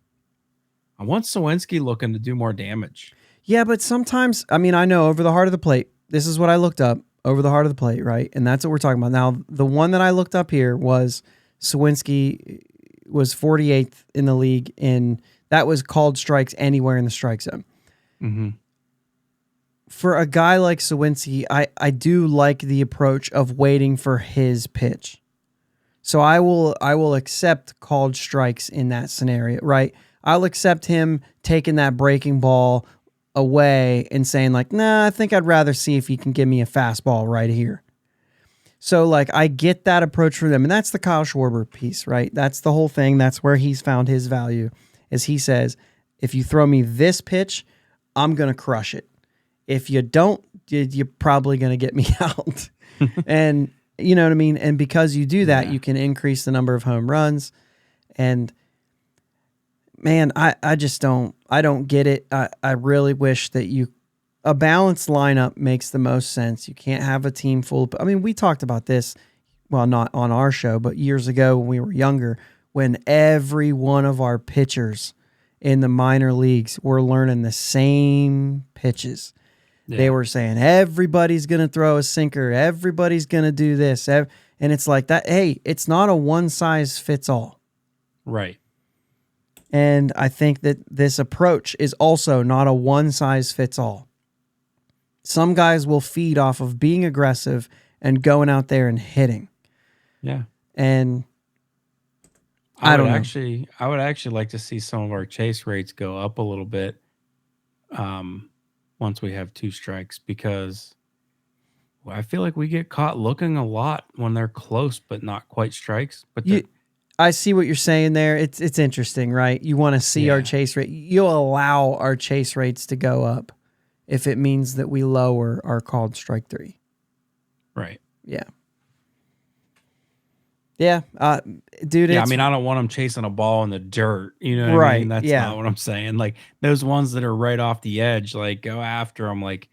Speaker 2: I want Sawinski looking to do more damage.
Speaker 1: Yeah, but sometimes, I know over the heart of the plate, this is what I looked up, over the heart of the plate, right? And that's what we're talking about. Now, the one that I looked up here was Sawinski was 48th in the league, and that was called strikes anywhere in the strike zone.
Speaker 2: Mm-hmm.
Speaker 1: For a guy like Sawinski, I do like the approach of waiting for his pitch. So I will accept called strikes in that scenario, right? I'll accept him taking that breaking ball away and saying like, nah, I think I'd rather see if he can give me a fastball right here. So like I get that approach from them. And that's the Kyle Schwarber piece, right? That's the whole thing. That's where he's found his value, is he says, if you throw me this pitch, I'm going to crush it. If you don't, you're probably going to get me out. And you know what I mean? And because you do that, you can increase the number of home runs. And man, I just don't get it. I really wish that a balanced lineup makes the most sense. You can't have a team full of, we talked about this, well, not on our show, but years ago when we were younger, when every one of our pitchers in the minor leagues were learning the same pitches. Yeah. They were saying, everybody's going to throw a sinker. Everybody's going to do this. And it's like that. Hey, it's not a one size fits all.
Speaker 2: Right.
Speaker 1: And I think that this approach is also not a one size fits all. Some guys will feed off of being aggressive and going out there and hitting.
Speaker 2: Yeah.
Speaker 1: And I would
Speaker 2: actually like to see some of our chase rates go up a little bit. Once we have 2 strikes, because I feel like we get caught looking a lot when they're close but not quite strikes. But
Speaker 1: I see what you're saying there. It's interesting, right? You want to see our chase rate. You'll allow our chase rates to go up if it means that we lower our called strike 3.
Speaker 2: Right.
Speaker 1: Yeah. Yeah, dude.
Speaker 2: Yeah, I don't want them chasing a ball in the dirt. You know what I mean? That's not what I'm saying. Like those ones that are right off the edge, like go after them. Like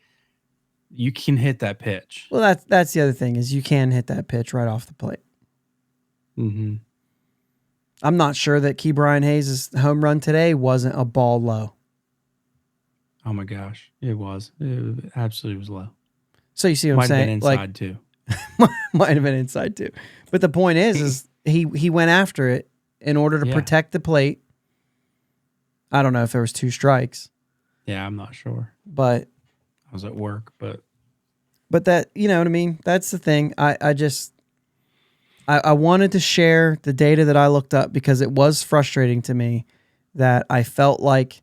Speaker 2: you can hit that pitch.
Speaker 1: Well, that's the other thing, is you can hit that pitch right off the plate.
Speaker 2: Mm-hmm.
Speaker 1: I'm not sure that Key Brian Hayes' home run today wasn't a ball low.
Speaker 2: Oh my gosh, it was. It absolutely was low.
Speaker 1: So you see what I'm saying?
Speaker 2: Might have been inside too.
Speaker 1: Might have been inside too. But the point is he went after it in order to protect the plate. I don't know if there was 2 strikes.
Speaker 2: Yeah, I'm not sure.
Speaker 1: But
Speaker 2: I was at work, but
Speaker 1: that, you know what I mean? That's the thing. I wanted to share the data that I looked up because it was frustrating to me that I felt like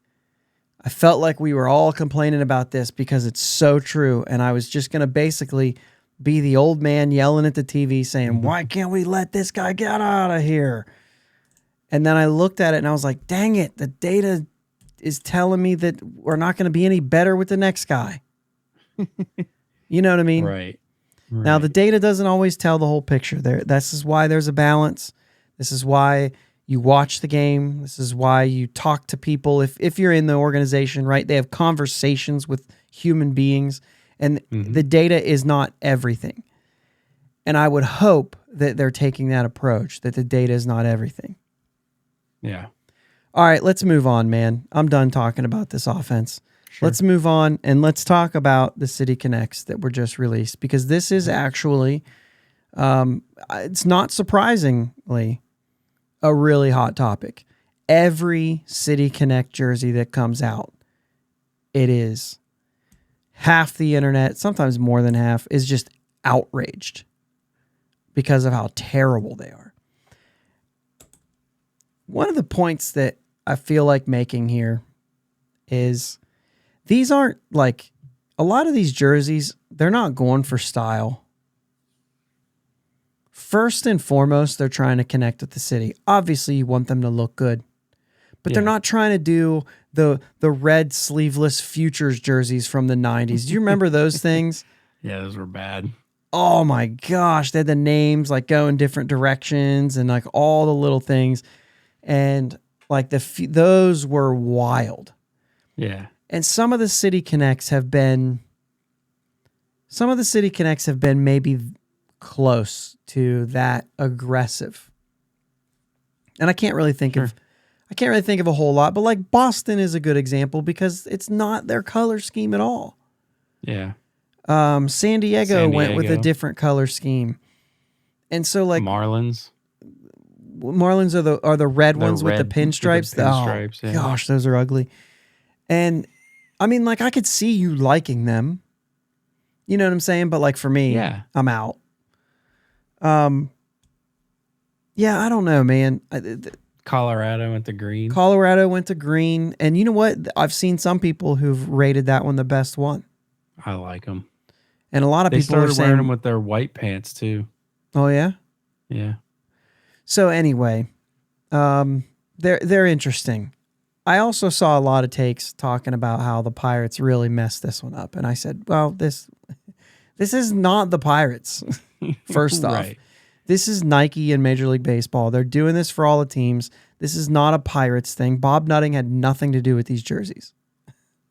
Speaker 1: we were all complaining about this because it's so true. And I was just going to basically be the old man yelling at the TV saying, why can't we let this guy get out of here? And then I looked at it and I was like, dang it, the data is telling me that we're not going to be any better with the next guy. You know what I mean?
Speaker 2: Right.
Speaker 1: Now, the
Speaker 2: Right.
Speaker 1: data doesn't always tell the whole picture. This is why there's a balance. This is why you watch the game. This is why you talk to people. If you're in the organization, right, they have conversations with human beings, and the data is not everything. And I would hope that they're taking that approach, that the data is not everything.
Speaker 2: Yeah.
Speaker 1: All right, let's move on, man. I'm done talking about this offense.
Speaker 2: Sure.
Speaker 1: Let's move on and let's talk about the City Connects that were just released, because this is actually, it's not surprisingly a really hot topic. Every City Connect jersey that comes out, it is half the internet, sometimes more than half, is just outraged because of how terrible they are. One of the points that I feel like making here is these aren't like, a lot of these jerseys, they're not going for style. First and foremost, they're trying to connect with the city. Obviously, you want them to look good, but they're not trying to do the red sleeveless Futures jerseys from the 90s. Do you remember those things?
Speaker 2: Yeah, those were bad.
Speaker 1: Oh my gosh, they had the names like go in different directions and like all the little things. And like those were wild.
Speaker 2: Yeah.
Speaker 1: And some of the City Connects have been maybe close to that aggressive. And I can't really think of a whole lot, but like Boston is a good example because it's not their color scheme at all.
Speaker 2: Yeah.
Speaker 1: San Diego went with a different color scheme. And so like
Speaker 2: Marlins
Speaker 1: are the red ones with the pinstripes.
Speaker 2: Yeah.
Speaker 1: Gosh, those are ugly. And I mean, like, I could see you liking them. You know what I'm saying? But like for me,
Speaker 2: Yeah.
Speaker 1: I'm out. Yeah, I don't know, man.
Speaker 2: Colorado went to green.
Speaker 1: Colorado went to green. And you know what? I've seen some people who've rated that one the best one.
Speaker 2: I like them.
Speaker 1: And a lot of
Speaker 2: They
Speaker 1: people are
Speaker 2: started
Speaker 1: saying,
Speaker 2: wearing them with their white pants too.
Speaker 1: oh yeah?
Speaker 2: Yeah.
Speaker 1: So anyway, they're interesting. I also saw a lot of takes talking about how the Pirates really messed this one up. And I said, well, this is not the Pirates. First off,
Speaker 2: Right.
Speaker 1: This is Nike and Major League Baseball. They're doing this for all the teams. This is not a Pirates thing. Bob Nutting had nothing to do with these jerseys.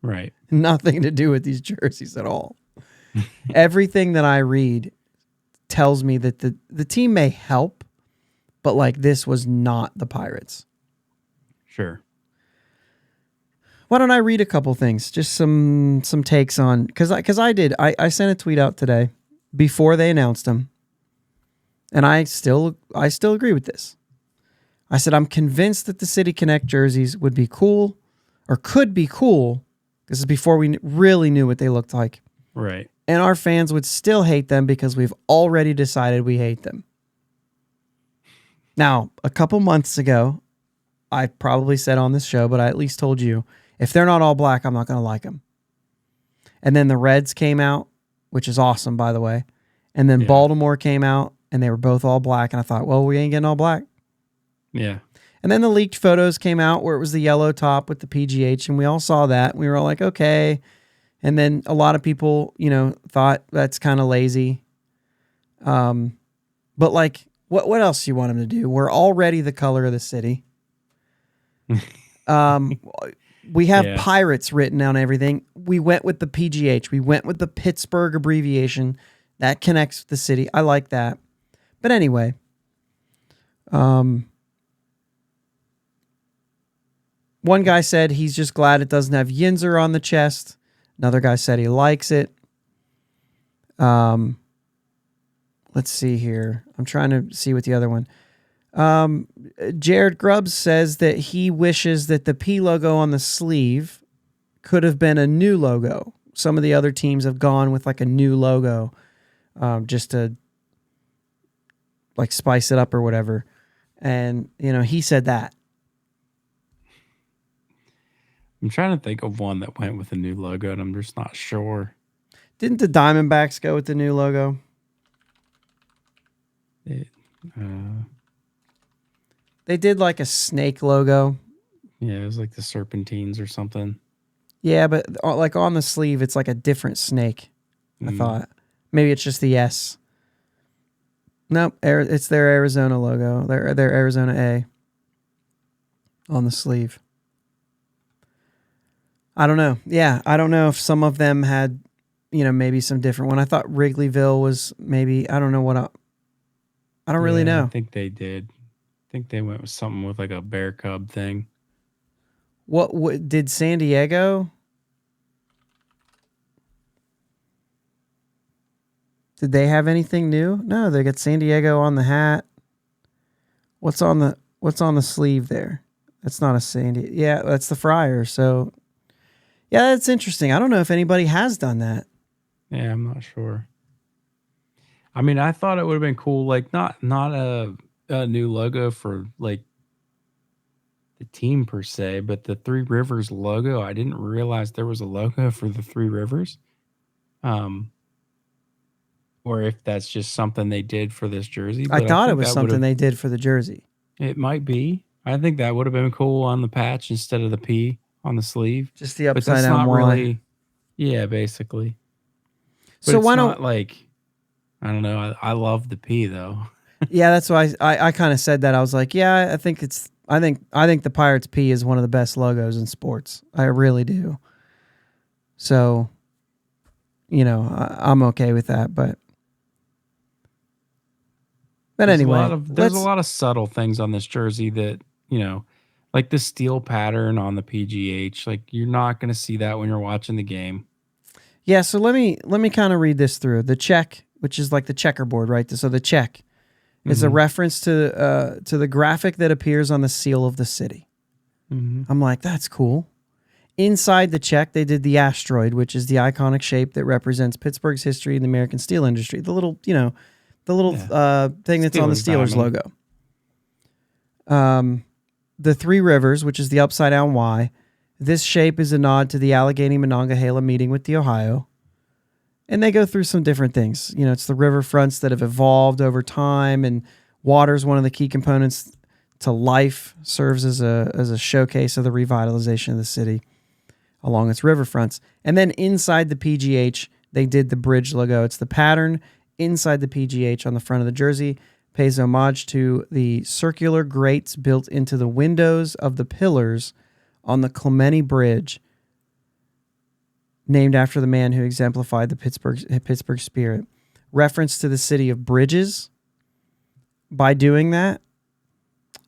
Speaker 2: Right.
Speaker 1: Nothing to do with these jerseys at all. Everything that I read tells me that the team may help, but like this was not the Pirates.
Speaker 2: Sure.
Speaker 1: Why don't I read a couple things? Just some takes on, because I sent a tweet out today before they announced them, and I still agree with this. I said I'm convinced that the City Connect jerseys would be cool, or could be cool. This is before we really knew what they looked like.
Speaker 2: Right.
Speaker 1: And our fans would still hate them because we've already decided we hate them. Now, a couple months ago, I probably said on this show, but I at least told you, if they're not all black, I'm not going to like them. And then the Reds came out, which is awesome, by the way. And then Baltimore came out, and they were both all black. And I thought, well, we ain't getting all black.
Speaker 2: Yeah.
Speaker 1: And then the leaked photos came out where it was the yellow top with the PGH, and we all saw that. We were all like, okay. And then a lot of people, thought that's kind of lazy. But like, what else do you want them to do? We're already the color of the city. We have Pirates written on everything. We went with the PGH. We went with the Pittsburgh abbreviation. That connects with the city. I like that. But anyway, one guy said he's just glad it doesn't have Yinzer on the chest. Another guy said he likes it. Let's see here. I'm trying to see what the other one. Jared Grubbs says that he wishes that the P logo on the sleeve could have been a new logo. Some of the other teams have gone with like a new logo, just to like spice it up or whatever. And, he said that.
Speaker 2: I'm trying to think of one that went with a new logo, and I'm just not sure.
Speaker 1: Didn't the Diamondbacks go with the new logo? They did like a snake logo.
Speaker 2: Yeah, it was like the Serpentines or something.
Speaker 1: Yeah, but like on the sleeve, it's like a different snake, I thought. Maybe it's just the S. Nope, it's their Arizona logo. Their Arizona A on the sleeve. I don't know. Yeah, I don't know if some of them had, maybe some different one. I thought Wrigleyville was maybe, I don't know what. I don't really know.
Speaker 2: I think they did. I think they went with something with like a bear cub thing.
Speaker 1: What did San Diego? Did they have anything new? No, they got San Diego on the hat. What's on the sleeve there? That's not a San Diego. Yeah, that's the Friar. So, yeah, that's interesting. I don't know if anybody has done that.
Speaker 2: Yeah, I'm not sure. I mean, I thought it would have been cool, like not a new logo for like the team per se, but the Three Rivers logo. I didn't realize there was a logo for the Three Rivers. Or if that's just something they did for this jersey.
Speaker 1: I
Speaker 2: But
Speaker 1: thought it
Speaker 2: think
Speaker 1: was something they did for the jersey.
Speaker 2: It might be. I think that would have been cool on the patch instead of the P on the sleeve.
Speaker 1: Just the upside
Speaker 2: but that's
Speaker 1: down
Speaker 2: not
Speaker 1: Y.
Speaker 2: really. Yeah, basically. But
Speaker 1: So
Speaker 2: it's
Speaker 1: why
Speaker 2: not
Speaker 1: don't
Speaker 2: like, I don't know. I love the P though.
Speaker 1: Yeah, that's why I kind of said that. I was like, yeah, I think the Pirates P is one of the best logos in sports. I really do. So, I'm okay with that. But anyway,
Speaker 2: There's a lot of subtle things on this jersey that, like the steel pattern on the PGH, like you're not going to see that when you're watching the game.
Speaker 1: Yeah, so let me kind of read this through. The check, which is like the checkerboard, right? So the check is a reference to the graphic that appears on the seal of the city.
Speaker 2: Mm-hmm.
Speaker 1: I'm like, that's cool. Inside the check, they did the asteroid, which is the iconic shape that represents Pittsburgh's history in the American steel industry. The little, thing that's on the Steelers
Speaker 2: diamond
Speaker 1: logo. The Three Rivers, which is the upside down Y. This shape is a nod to the Allegheny Monongahela meeting with the Ohio. And they go through some different things. It's the riverfronts that have evolved over time, and water is one of the key components to life, serves as a showcase of the revitalization of the city along its riverfronts. And then inside the PGH, they did the bridge logo. It's the pattern inside the PGH on the front of the jersey, pays homage to the circular grates built into the windows of the pillars on the Clementi Bridge, named after the man who exemplified the Pittsburgh spirit. Reference to the city of bridges by doing that,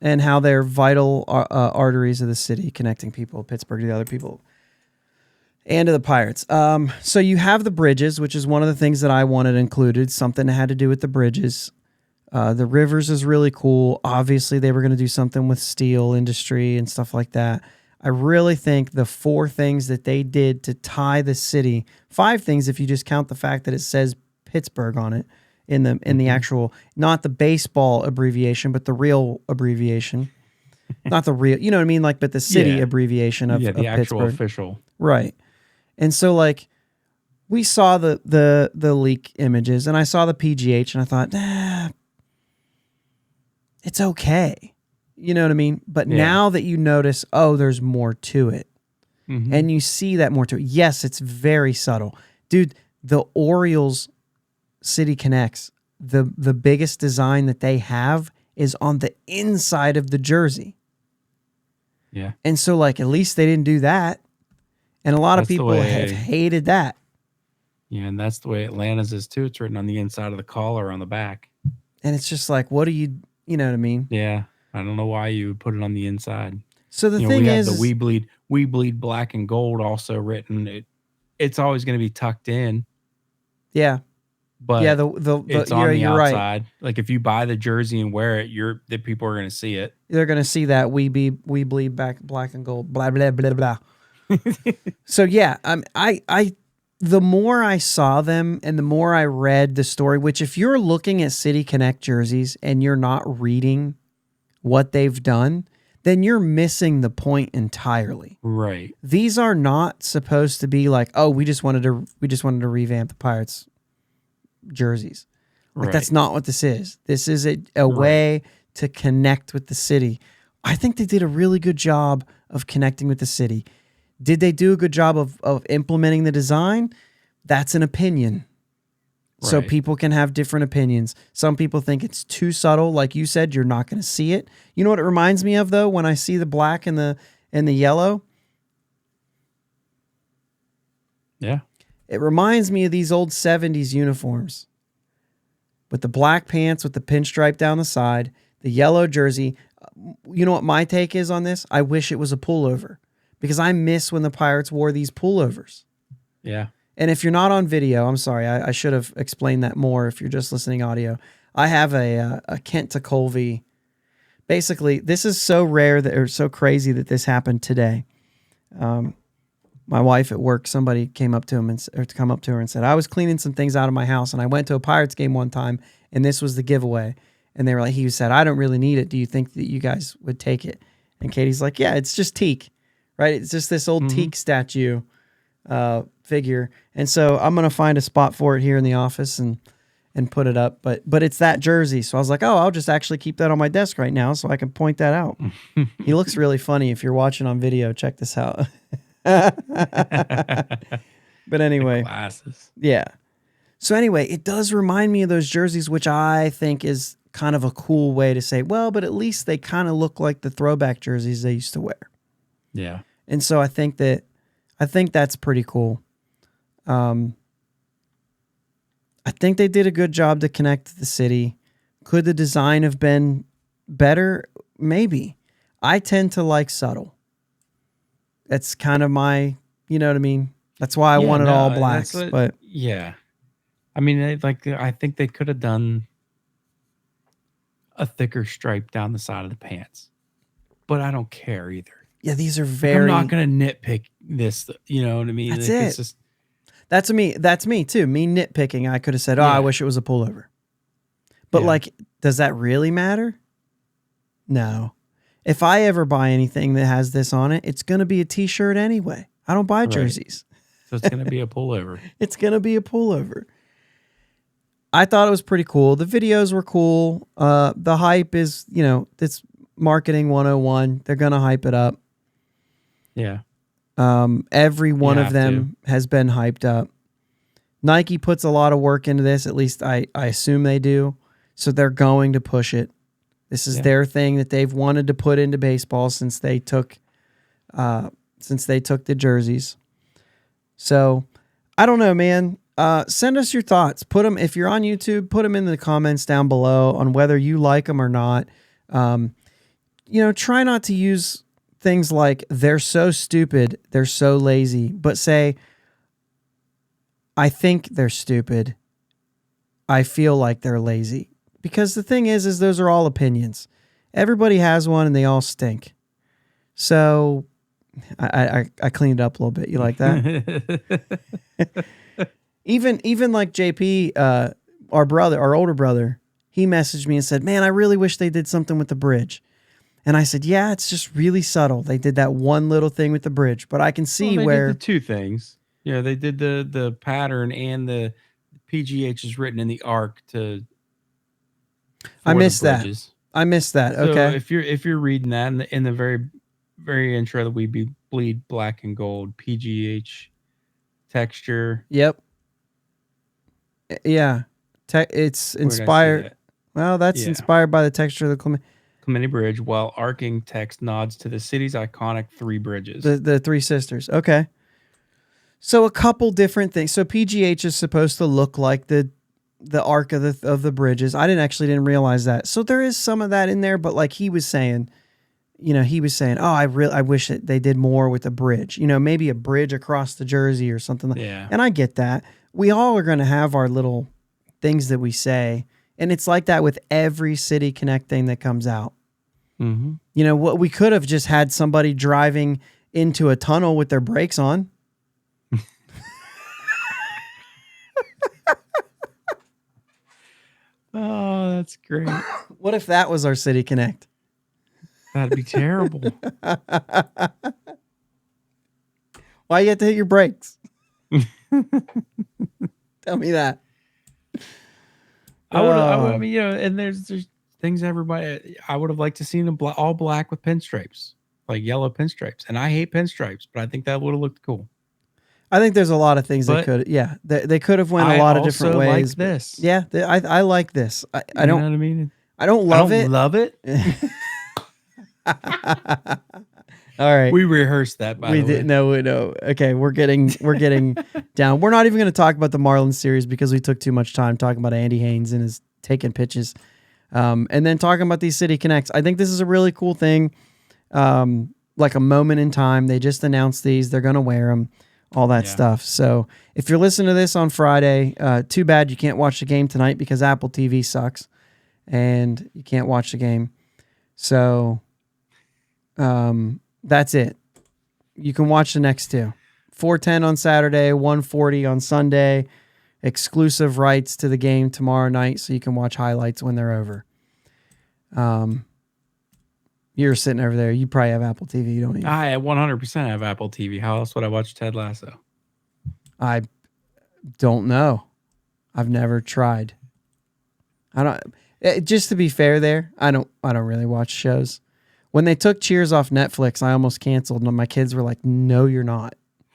Speaker 1: and how they're vital arteries of the city, connecting people, Pittsburgh, to the other people, and to the Pirates. So you have the bridges, which is one of the things that I wanted included, something that had to do with the bridges. The rivers is really cool. Obviously, they were going to do something with steel industry and stuff like that. I really think the 4 things that they did to tie the city, 5 things if you just count the fact that it says Pittsburgh on it in the actual, not the baseball abbreviation, but the real abbreviation. Not the real, you know what I mean? Like, but the city abbreviation of
Speaker 2: the actual
Speaker 1: Pittsburgh.
Speaker 2: official.
Speaker 1: Right. And so, like, we saw the leak images, and I saw the PGH, and I thought, it's okay. You know what I mean? But now that you notice, there's more to it. Mm-hmm. And you see that more to it. Yes, it's very subtle. Dude, the Orioles City Connects, the biggest design that they have is on the inside of the jersey.
Speaker 2: Yeah.
Speaker 1: And so, like, at least they didn't do that. And a lot of people have hated that.
Speaker 2: Yeah, and that's the way Atlanta's is too. It's written on the inside of the collar on the back.
Speaker 1: And it's just like, what do you know what I mean?
Speaker 2: Yeah. I don't know why you would put it on the inside.
Speaker 1: So the thing is,
Speaker 2: the we bleed black and gold also written. It's always going to be tucked in.
Speaker 1: Yeah.
Speaker 2: But
Speaker 1: yeah,
Speaker 2: it's on the outside. Right. Like if you buy the jersey and wear it, the people are going to see it.
Speaker 1: They're going to see that we bleed back black and gold. Blah blah blah blah. So yeah, I the more I saw them and the more I read the story, which if you're looking at City Connect jerseys and you're not reading what they've done, then you're missing the point entirely.
Speaker 2: Right.
Speaker 1: These are not supposed to be like, we just wanted to revamp the Pirates jerseys. Like that's not what this is. This is a way to connect with the city. I think they did a really good job of connecting with the city. Did they do a good job of implementing the design? That's an opinion. So
Speaker 2: Right.
Speaker 1: people can have different opinions. Some people think it's too subtle. Like you said, you're not going to see it. You know what it reminds me of though? When I see the black and the yellow,
Speaker 2: Yeah.
Speaker 1: it reminds me of these old 70s uniforms with the black pants with the pinstripe down the side, the yellow jersey. You know what my take is on this? I wish it was a pullover because I miss when the Pirates wore these pullovers.
Speaker 2: Yeah.
Speaker 1: And if you're not on video, I'm sorry, I should have explained that more if you're just listening audio. I have a Kent to Colby. Basically, this is so rare that or so crazy that this happened today. My wife at work, somebody came up to him to come up to her and said, I was cleaning some things out of my house and I went to a Pirates game one time and this was the giveaway. And they were like, he said, I don't really need it. Do you think that you guys would take it? And Katie's like, yeah, it's just teak, right? It's just this old teak statue figure. And so I'm going to find a spot for it here in the office and put it up. But it's that jersey. So I was like, oh, I'll just actually keep that on my desk right now so I can point that out. He looks really funny. If you're watching on video, check this out. But anyway,
Speaker 2: Glasses.
Speaker 1: yeah. So anyway, it does remind me of those jerseys, which I think is kind of a cool way to say, well, but at least they kind of look like the throwback jerseys they used to wear.
Speaker 2: Yeah.
Speaker 1: And so I think that's pretty cool. I think they did a good job to connect the city. Could the design have been better? Maybe. I tend to like subtle. That's kind of my, you know what I mean? That's why I wanted all blacks. But
Speaker 2: yeah. I mean, I think they could have done a thicker stripe down the side of the pants, but I don't care either.
Speaker 1: yeah, these are very.
Speaker 2: I'm not going to nitpick this. You know what I mean?
Speaker 1: That's
Speaker 2: Like,
Speaker 1: it.
Speaker 2: It's just,
Speaker 1: That's me. That's me too. Me nitpicking. I could have said, "Oh, I wish it was a pullover." But like, does that really matter? No. If I ever buy anything that has this on it, it's going to be a t-shirt anyway. I don't buy jerseys.
Speaker 2: So it's going to be a pullover.
Speaker 1: It's going to be a pullover. I thought it was pretty cool. The videos were cool. The hype is, it's marketing 101. They're going to hype it up.
Speaker 2: Yeah.
Speaker 1: Every one of them has been hyped up. Nike puts a lot of work into this. At least I assume they do. So they're going to push it. This is their thing that they've wanted to put into baseball since they took the jerseys. So I don't know, man. Send us your thoughts. Put them, if you're on YouTube, put them in the comments down below on whether you like them or not. Try not to use things like they're so stupid, they're so lazy, but say, I think they're stupid. I feel like they're lazy. Because the thing is those are all opinions. Everybody has one and they all stink. So I cleaned it up a little bit. You like that? Even like JP, our older brother, he messaged me and said, man, I really wish they did something with the bridge. And I said, yeah, it's just really subtle. They did that one little thing with the bridge, but I can see
Speaker 2: they
Speaker 1: where
Speaker 2: did the two things. Yeah, they did the pattern and the PGH is written in the arc to.
Speaker 1: I missed that.
Speaker 2: So
Speaker 1: okay.
Speaker 2: if you're reading that in the very very intro that we bleed black and gold PGH texture.
Speaker 1: Yep. Yeah. It's inspired. Well, that's inspired by the texture of the
Speaker 2: Clementi Bridge, while arcing text nods to the city's iconic three bridges.
Speaker 1: The Three Sisters. Okay. So a couple different things. So PGH is supposed to look like the arc of the bridges. I didn't realize that. So there is some of that in there, but like he was saying, oh, I wish that they did more with a bridge. Maybe a bridge across the jersey or something like that.
Speaker 2: Yeah.
Speaker 1: And I get that. We all are going to have our little things that we say. And it's like that with every City Connect thing that comes out.
Speaker 2: Mm-hmm.
Speaker 1: What we could have just had somebody driving into a tunnel with their brakes on.
Speaker 2: Oh, that's great.
Speaker 1: What if that was our City Connect?
Speaker 2: That'd be terrible.
Speaker 1: Why you have to hit your brakes? Tell me that.
Speaker 2: I mean, and there's things everybody. I would have liked to seen them all black with pinstripes, like yellow pinstripes. And I hate pinstripes, but I think that would have looked cool.
Speaker 1: I think there's a lot of things they
Speaker 2: But
Speaker 1: could. Yeah, they could have went a lot of different
Speaker 2: also
Speaker 1: ways.
Speaker 2: like this.
Speaker 1: Yeah, I like this. I
Speaker 2: You
Speaker 1: don't.
Speaker 2: know what I mean?
Speaker 1: I don't love it.
Speaker 2: Love it.
Speaker 1: All right.
Speaker 2: We rehearsed that, by
Speaker 1: We
Speaker 2: the way.
Speaker 1: did no. Okay, we're getting down. We're not even going to talk about the Marlins series because we took too much time talking about Andy Haynes and his taking pitches, and then talking about these City Connects. I think this is a really cool thing, like a moment in time. They just announced these. They're going to wear them, all that stuff. So if you're listening to this on Friday, too bad you can't watch the game tonight because Apple TV sucks, and you can't watch the game. So, that's it. You can watch the next two. 4:10 on Saturday, 1:40 on Sunday. Exclusive rights to the game tomorrow night, so you can watch highlights when they're over. You're sitting over there. You probably have Apple TV, don't you?
Speaker 2: I 100% have Apple TV. How else would I watch Ted Lasso?
Speaker 1: I don't know. I've never tried. I don't. Just to be fair, there, I don't really watch shows. When they took Cheers off Netflix, I almost canceled, and my kids were like, "No, you're not.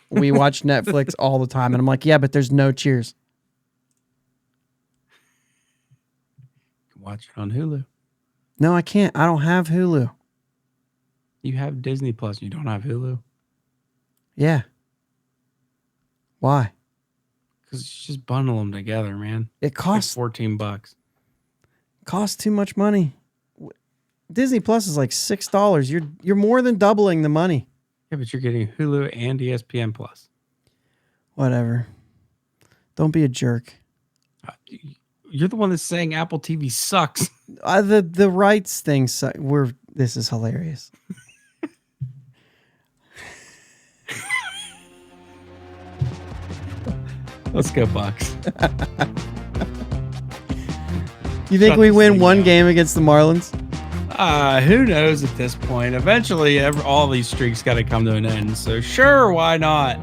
Speaker 1: We watch Netflix all the time." And I'm like, "Yeah, but there's no Cheers."
Speaker 2: You can watch it on Hulu.
Speaker 1: No, I can't. I don't have Hulu.
Speaker 2: You have Disney Plus. You don't have Hulu.
Speaker 1: Yeah. Why?
Speaker 2: Because you just bundle them together, man.
Speaker 1: It costs
Speaker 2: like $14.
Speaker 1: Costs too much money. Disney Plus is like $6. You're more than doubling the money.
Speaker 2: Yeah, but you're getting Hulu and ESPN Plus. Whatever.
Speaker 1: Don't be a jerk.
Speaker 2: You're the one that's saying Apple TV sucks.
Speaker 1: The rights thing suck. This is hilarious.
Speaker 2: Let's go Bucs.
Speaker 1: You think we win one game against the Marlins?
Speaker 2: Who knows at this point? Eventually, all these streaks got to come to an end. So sure, why not?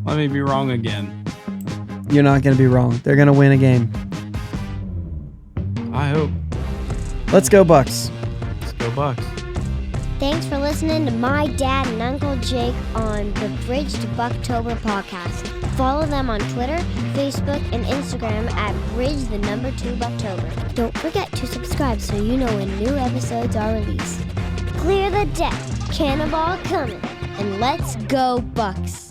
Speaker 2: Let me be wrong again.
Speaker 1: You're not going to be wrong. They're going to win a game.
Speaker 2: I hope.
Speaker 1: Let's go Bucs.
Speaker 2: Let's go Bucs.
Speaker 3: Thanks for listening to my dad and Uncle Jake on the Bridge to Buctober podcast. Follow them on Twitter, Facebook, and Instagram at Bridge2Buctober. Don't forget to subscribe so you know when new episodes are released. Clear the deck, cannonball coming, and let's go Bucs.